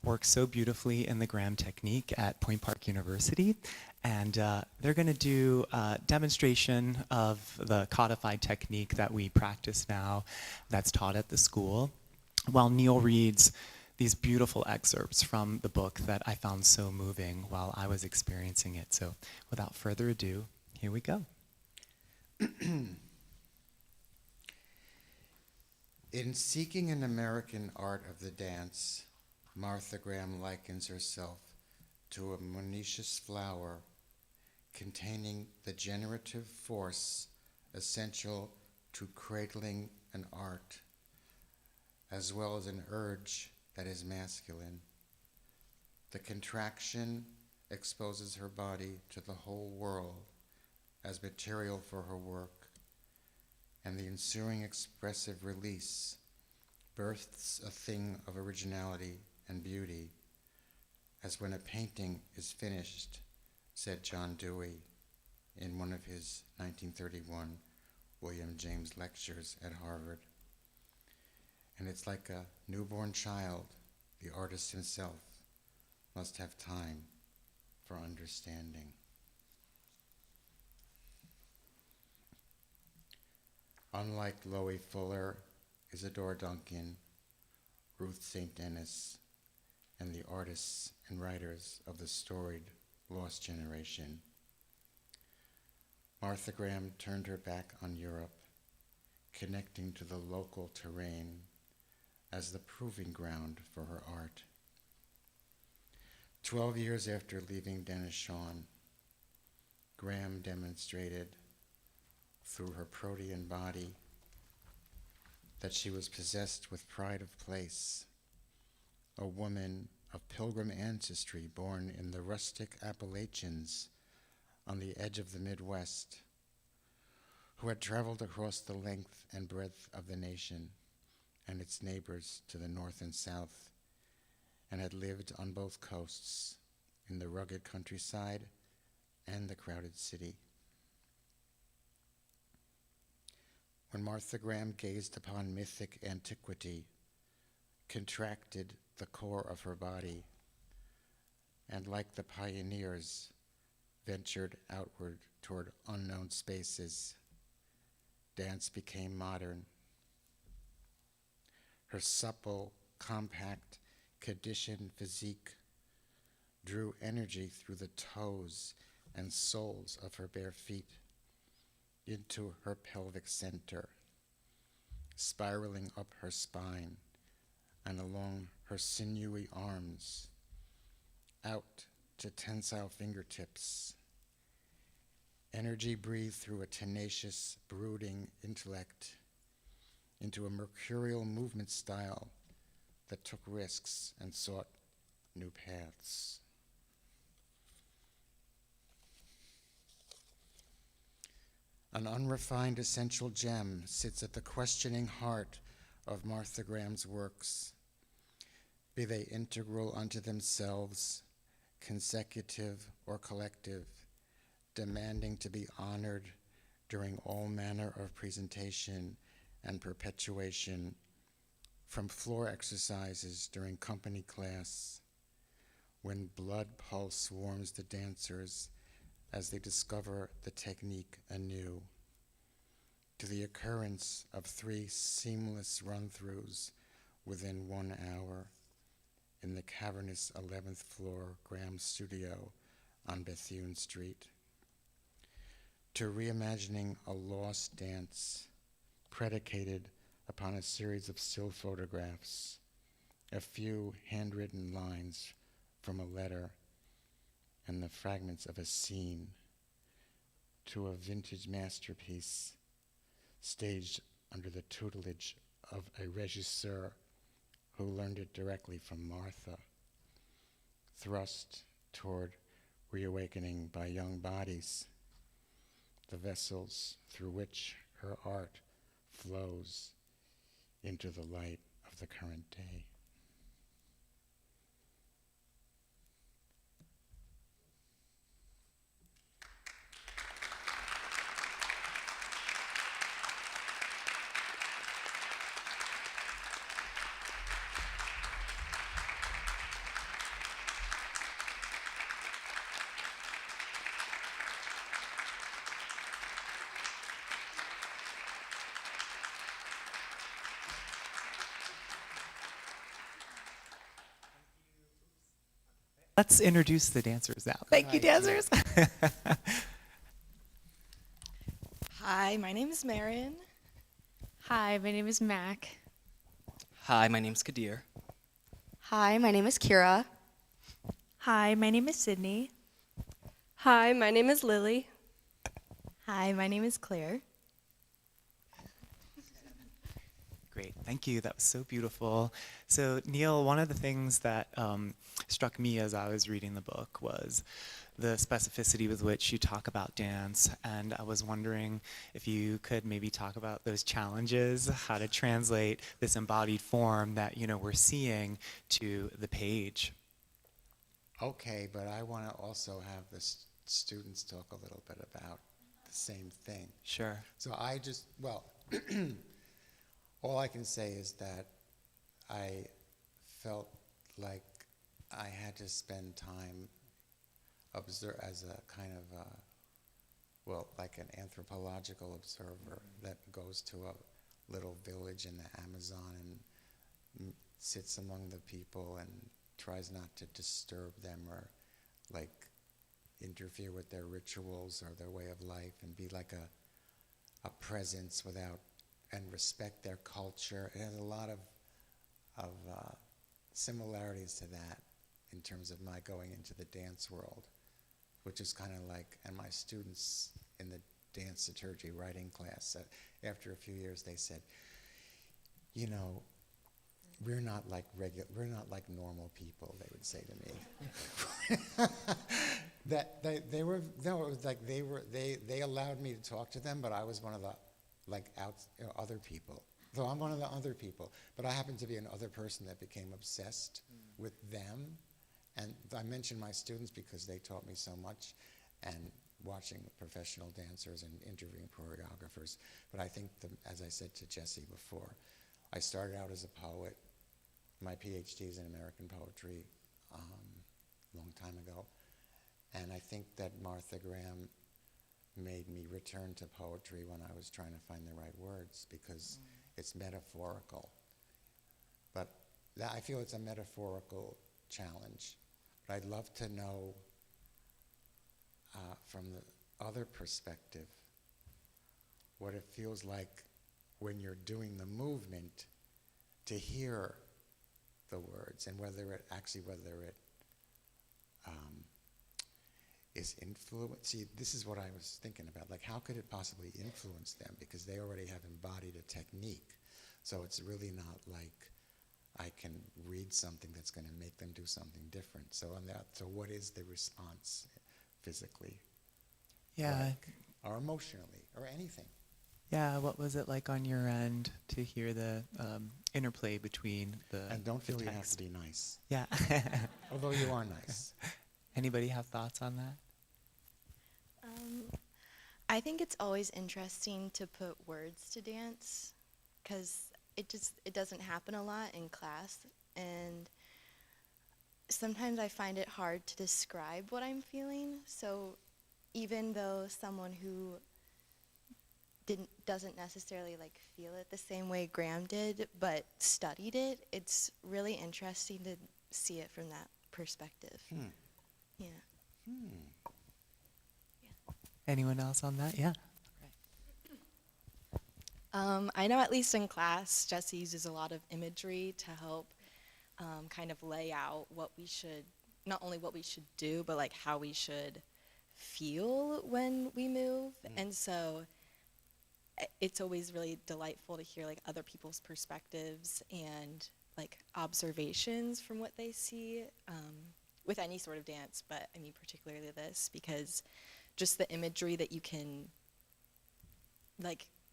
work so beautifully in the Graham technique at Point Park University. And they're going to do a demonstration of the codified technique that we practice now that's taught at the school, while Neil reads these beautiful excerpts from the book that I found so moving while I was experiencing it. So without further ado, here we go. In seeking an American art of the dance, Martha Graham likens herself to a monoecious flower containing the generative force essential to cradling an art, as well as an urge that is masculine. The contraction exposes her body to the whole world as material for her work, and the ensuing expressive release births a thing of originality and beauty, as when a painting is finished, said John Dewey in one of his 1931 William James lectures at Harvard. And it's like a newborn child, the artist himself must have time for understanding. Unlike Loie Fuller, Isadora Duncan, Ruth St. Denis, and the artists and writers of the storied lost generation, Martha Graham turned her back on Europe, connecting to the local terrain as the proving ground for her art. 12 years after leaving Denishon, Graham demonstrated through her protean body that she was possessed with pride of place, a woman of pilgrim ancestry born in the rustic Appalachians on the edge of the Midwest, who had traveled across the length and breadth of the nation and its neighbors to the north and south, and had lived on both coasts, in the rugged countryside and the crowded city. When Martha Graham gazed upon mythic antiquity, contracted the core of her body, and like the pioneers, ventured outward toward unknown spaces, dance became modern. Her supple, compact, conditioned physique drew energy through the toes and soles of her bare feet into her pelvic center, spiraling up her spine and along her sinewy arms, out to tensile fingertips. Energy breathed through a tenacious, brooding intellect into a mercurial movement style that took risks and sought new paths. An unrefined essential gem sits at the questioning heart of Martha Graham's works, be they integral unto themselves, consecutive or collective, demanding to be honored during all manner of presentation and perpetuation, from floor exercises during company class, when blood pulse warms the dancers as they discover the technique anew, to the occurrence of 3 seamless run-throughs within 1 hour in the cavernous 11th floor Graham studio on Bethune Street, to reimagining a lost dance predicated upon a series of still photographs, a few handwritten lines from a letter, and the fragments of a scene, to a vintage masterpiece staged under the tutelage of a regisseur who learned it directly from Martha, thrust toward reawakening by young bodies, the vessels through which her art flows into the light of the current day. let's introduce the dancers now. Thank you, dancers. Hi, my name is Marion. Hi, my name is Mac. Hi, my name's Kadir. Hi, my name is Kira. Hi, my name is Sydney. Hi, my name is Lily. Hi, my name is Claire. Great, thank you. That was so beautiful. So, Neil, one of the things that struck me as I was reading the book was the specificity with which you talk about dance, and I was wondering if you could maybe talk about those challenges, how to translate this embodied form that we're seeing to the page. Okay, but I want to also have the students talk a little bit about the same thing. Sure. So all I can say is that I felt like I had to spend time as a kind of, like an anthropological observer that goes to a little village in the Amazon and sits among the people and tries not to disturb them or like interfere with their rituals or their way of life and be like a presence and respect their culture. It has a lot of similarities to that in terms of my going into the dance world, which is kind of like, and my students in the dance liturgy writing class, after a few years they said, we're not like normal people, they would say to me. That they were, no, it was like they allowed me to talk to them, but I was one of the other people. So I'm one of the other people, but I happen to be another person that became obsessed with them. And I mention my students because they taught me so much, and watching professional dancers and interviewing choreographers. But I think, as I said to Jesse before, I started out as a poet. My PhD is in American poetry a long time ago. And I think that Martha Graham made me return to poetry when I was trying to find the right words, because it's metaphorical. But I feel it's a metaphorical challenge. But I'd love to know from the other perspective what it feels like when you're doing the movement to hear the words, and whether it is influence. See, this is what I was thinking about. Like, how could it possibly influence them? Because they already have embodied a technique. So it's really not like I can read something that's going to make them do something different. So what is the response physically? Yeah. Like, or emotionally, or anything? Yeah, what was it like on your end to hear the interplay between the And don't feel the you have text? to be nice. Yeah. Although you are nice. Anybody have thoughts on that? I think it's always interesting to put words to dance, because it doesn't happen a lot in class, and sometimes I find it hard to describe what I'm feeling. So even though someone who doesn't necessarily feel it the same way Graham did, but studied it, it's really interesting to see it from that perspective. Yeah. Anyone else on that? Yeah. I know at least in class, Jesse uses a lot of imagery to help kind of lay out what we should, not only what we should do, but how we should feel when we move. And so it's always really delightful to hear other people's perspectives and observations from what they see with any sort of dance, but I mean particularly this, because just the imagery that you can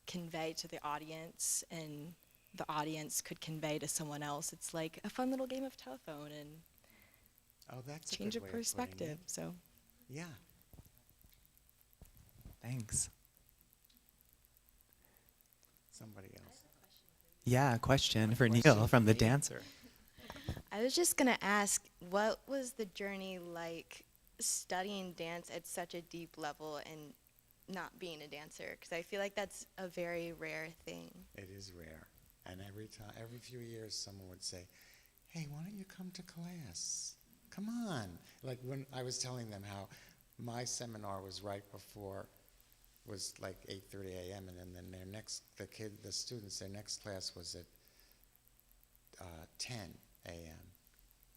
convey to the audience and the audience could convey to someone else. It's like a fun little game of telephone and That's a change good of way putting perspective. it. So Yeah. Thanks. Somebody else. Yeah, a question for Neil from the dancer. I was just going to ask, what was the journey like studying dance at such a deep level and not being a dancer? Because I feel like that's a very rare thing. It is rare. And every few years, someone would say, "Hey, why don't you come to class? come on. Like when I was telling them how my seminar was right before, was like 8:30 a.m. and then the students, their next class was at 10 a.m.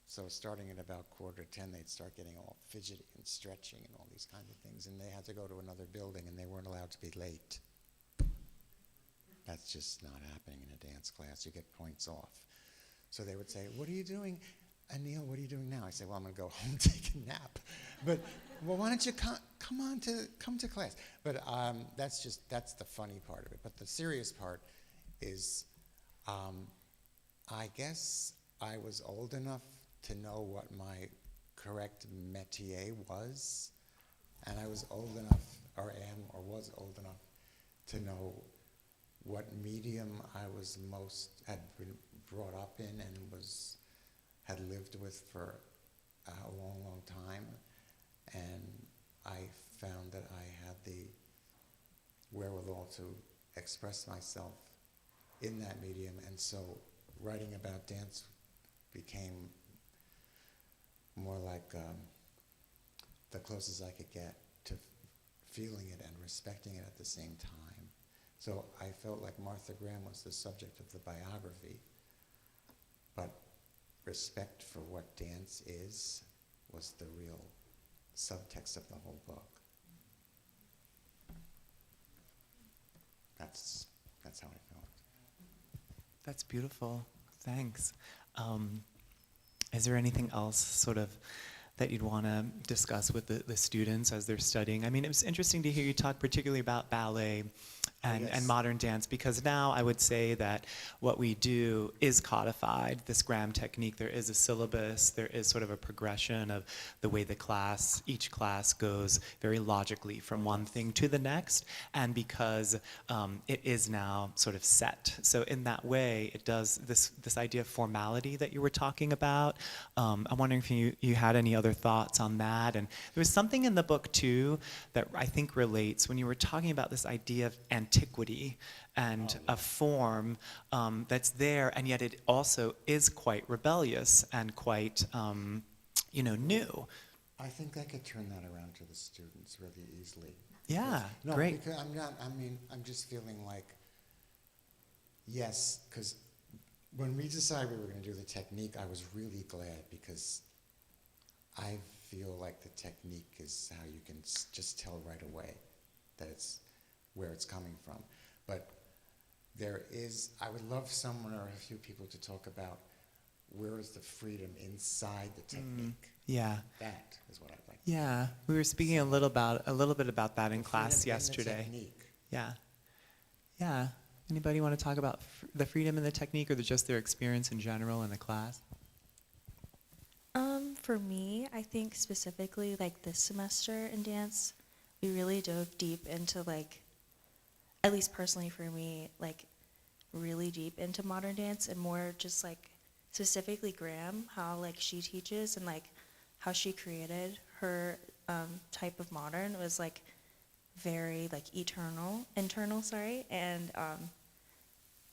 So starting at about 9:45, they'd start getting all fidgety and stretching and all these kinds of things, and they had to go to another building, and they weren't allowed to be late. That's just not happening in a dance class. You get points off. So they would say, what are you doing? Anil, what are you doing now? I say, well, I'm going to go home and take a nap. But, well, why don't you come to class? But that's the funny part of it. But the serious part is, I guess I was old enough to know what my correct métier was, and I was old enough, or was old enough to know what medium I had been brought up in and had lived with for a long, long time, and I found that I had the wherewithal to express myself in that medium, and so writing about dance became more like the closest I could get to feeling it and respecting it at the same time. So I felt like Martha Graham was the subject of the biography, but respect for what dance is was the real subtext of the whole book. That's how I felt. That's beautiful. Thanks. Is there anything else sort of that you'd want to discuss with the students as they're studying? I mean, it was interesting to hear you talk particularly about ballet and modern dance, because now I would say that what we do is codified, this Graham technique. There is a syllabus, there is sort of a progression of the way each class goes very logically from one thing to the next, and because it is now sort of set. So in that way, it does this idea of formality that you were talking about. I'm wondering if you had any other thoughts on that. And there was something in the book too that I think relates when you were talking about this idea of antiquity and a form that's there, and yet it also is quite rebellious and quite new. I think I could turn that around to the students really easily. Yeah, No, great. because I'm just feeling like, yes, because when we decided we were going to do the technique, I was really glad, because I feel like the technique is how you can just tell right away that it's where it's coming from. But I would love someone or a few people to talk about where is the freedom inside the technique. Yeah. That is what I'd like. Yeah, we were speaking a little bit about that in class yesterday. The technique. Yeah. Yeah. Anybody want to talk about the freedom in the technique, or just their experience in general in the class? For me, I think specifically like this semester in dance, we really dove deep into like, at least personally for me, like really deep into modern dance, and more just like specifically Graham, how like she teaches and like how she created her type of modern was like very like internal, and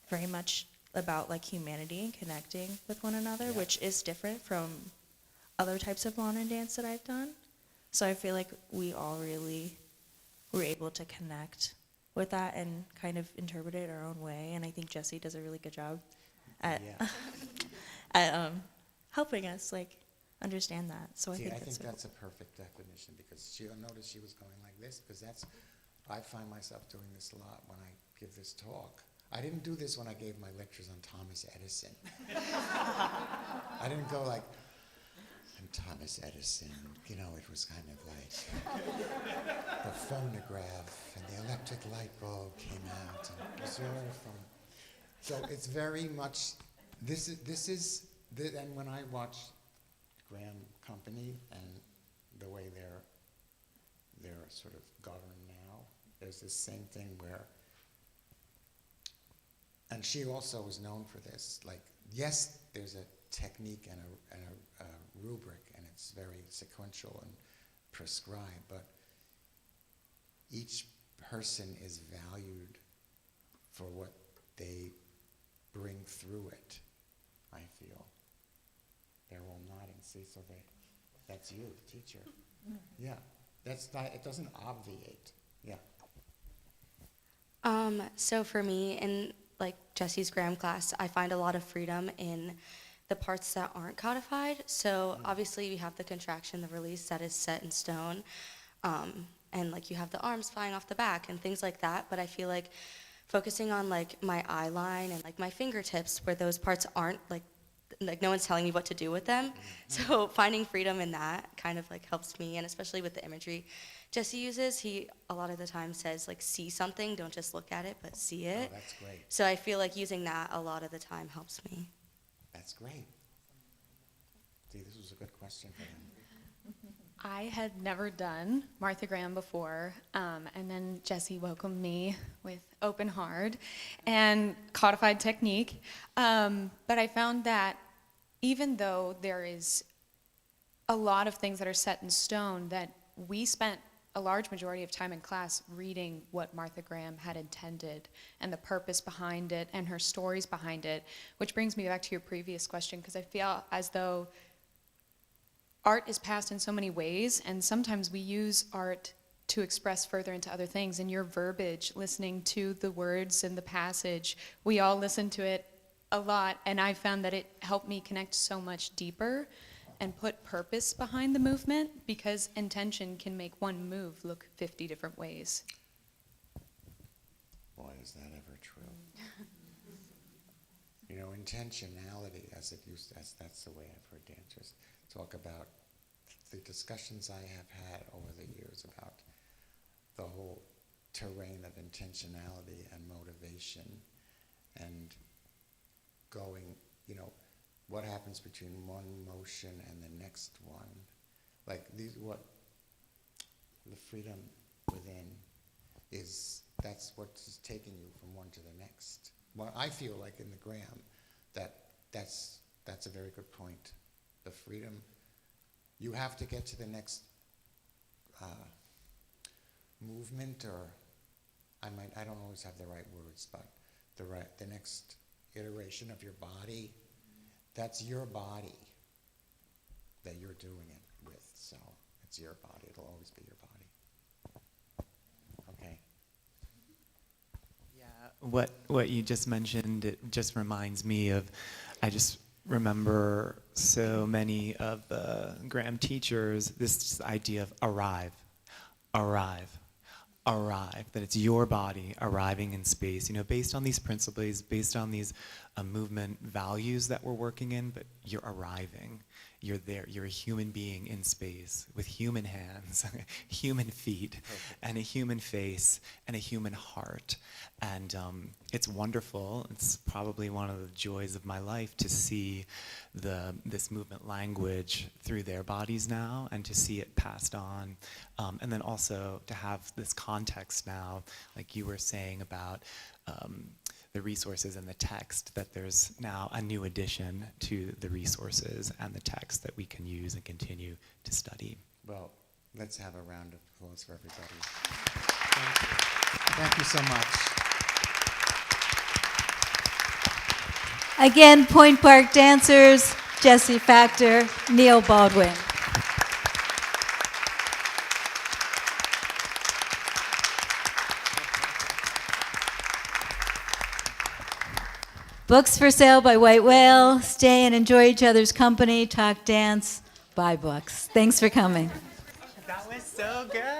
very much about like humanity and connecting with one another, which is different from other types of modern dance that I've done. So I feel like we all really were able to connect with that and kind of interpret it our own way. And I think Jessie does a really good job at helping us like understand that. So I think that's a perfect definition, because you'll notice she was going like this, because I find myself doing this a lot when I give this talk. I didn't do this when I gave my lectures on Thomas Edison. I didn't go like, I'm Thomas Edison. It was kind of like the phonograph and the electric light bulb came out, and it was all from. So it's very much, and when I watch Graham Company and the way they're sort of governed now, there's this same thing where, and she also was known for this, like, yes, there's a technique and a rubric, and it's very sequential and prescribed, but each person is valued for what they bring through it, I feel. They're all nodding, see, so That's you, the teacher. Yeah, that's not, it doesn't obviate. Yeah. So for me, in like Jesse's Graham class, I find a lot of freedom in the parts that aren't codified. So obviously we have the contraction, the release that is set in stone, and like you have the arms flying off the back and things like that. But I feel like focusing on like my eye line and like my fingertips, where those parts aren't like no one's telling me what to do with them. So finding freedom in that kind of like helps me, and especially with the imagery Jesse uses, he a lot of the time says like see something, don't just look at it, but see it. Oh, that's great. So I feel like using that a lot of the time helps me. That's great. See, this was a good question for him. I had never done Martha Graham before, and then Jesse welcomed me with open heart and codified technique. But I found that even though there is a lot of things that are set in stone, that we spent a large majority of time in class reading what Martha Graham had intended and the purpose behind it and her stories behind it, which brings me back to your previous question, because I feel as though art is passed in so many ways, and sometimes we use art to express further into other things. And your verbiage, listening to the words in the passage, we all listen to it a lot, and I found that it helped me connect so much deeper and put purpose behind the movement, because intention can make one move look 50 different ways. Boy, is that ever true. You know, intentionality, as that's the way I've heard dancers talk about. The discussions I have had over the years about the whole terrain of intentionality and motivation and going, you know, what happens between one motion and the next one. Like the freedom within that's what's taking you from one to the next. Well, I feel like in the Graham that's a very good point. The freedom, you have to get to the next movement, or I don't always have the right words, but the next iteration of your body. That's your body that you're doing it with, so it's your body. It'll always be your body. Okay. Yeah, what you just mentioned, it just reminds me of, I just remember so many of the Graham teachers, this idea of arrive, that it's your body arriving in space, you know, based on these principles, based on these movement values that we're working in, but you're arriving. You're there. You're a human being in space with human hands, human feet, and a human face, and a human heart. And it's wonderful. It's probably one of the joys of my life to see this movement language through their bodies now, and to see it passed on. And then also to have this context now, like you were saying about the resources and the text, that there's now a new addition to the resources and the text that we can use and continue to study. Well, let's have a round of applause for everybody. Thank you. Thank you so much. Again, Point Park dancers, Jesse Factor, Neil Baldwin. Books for sale by White Whale. Stay and enjoy each other's company, talk dance, buy books. Thanks for coming. That was so good.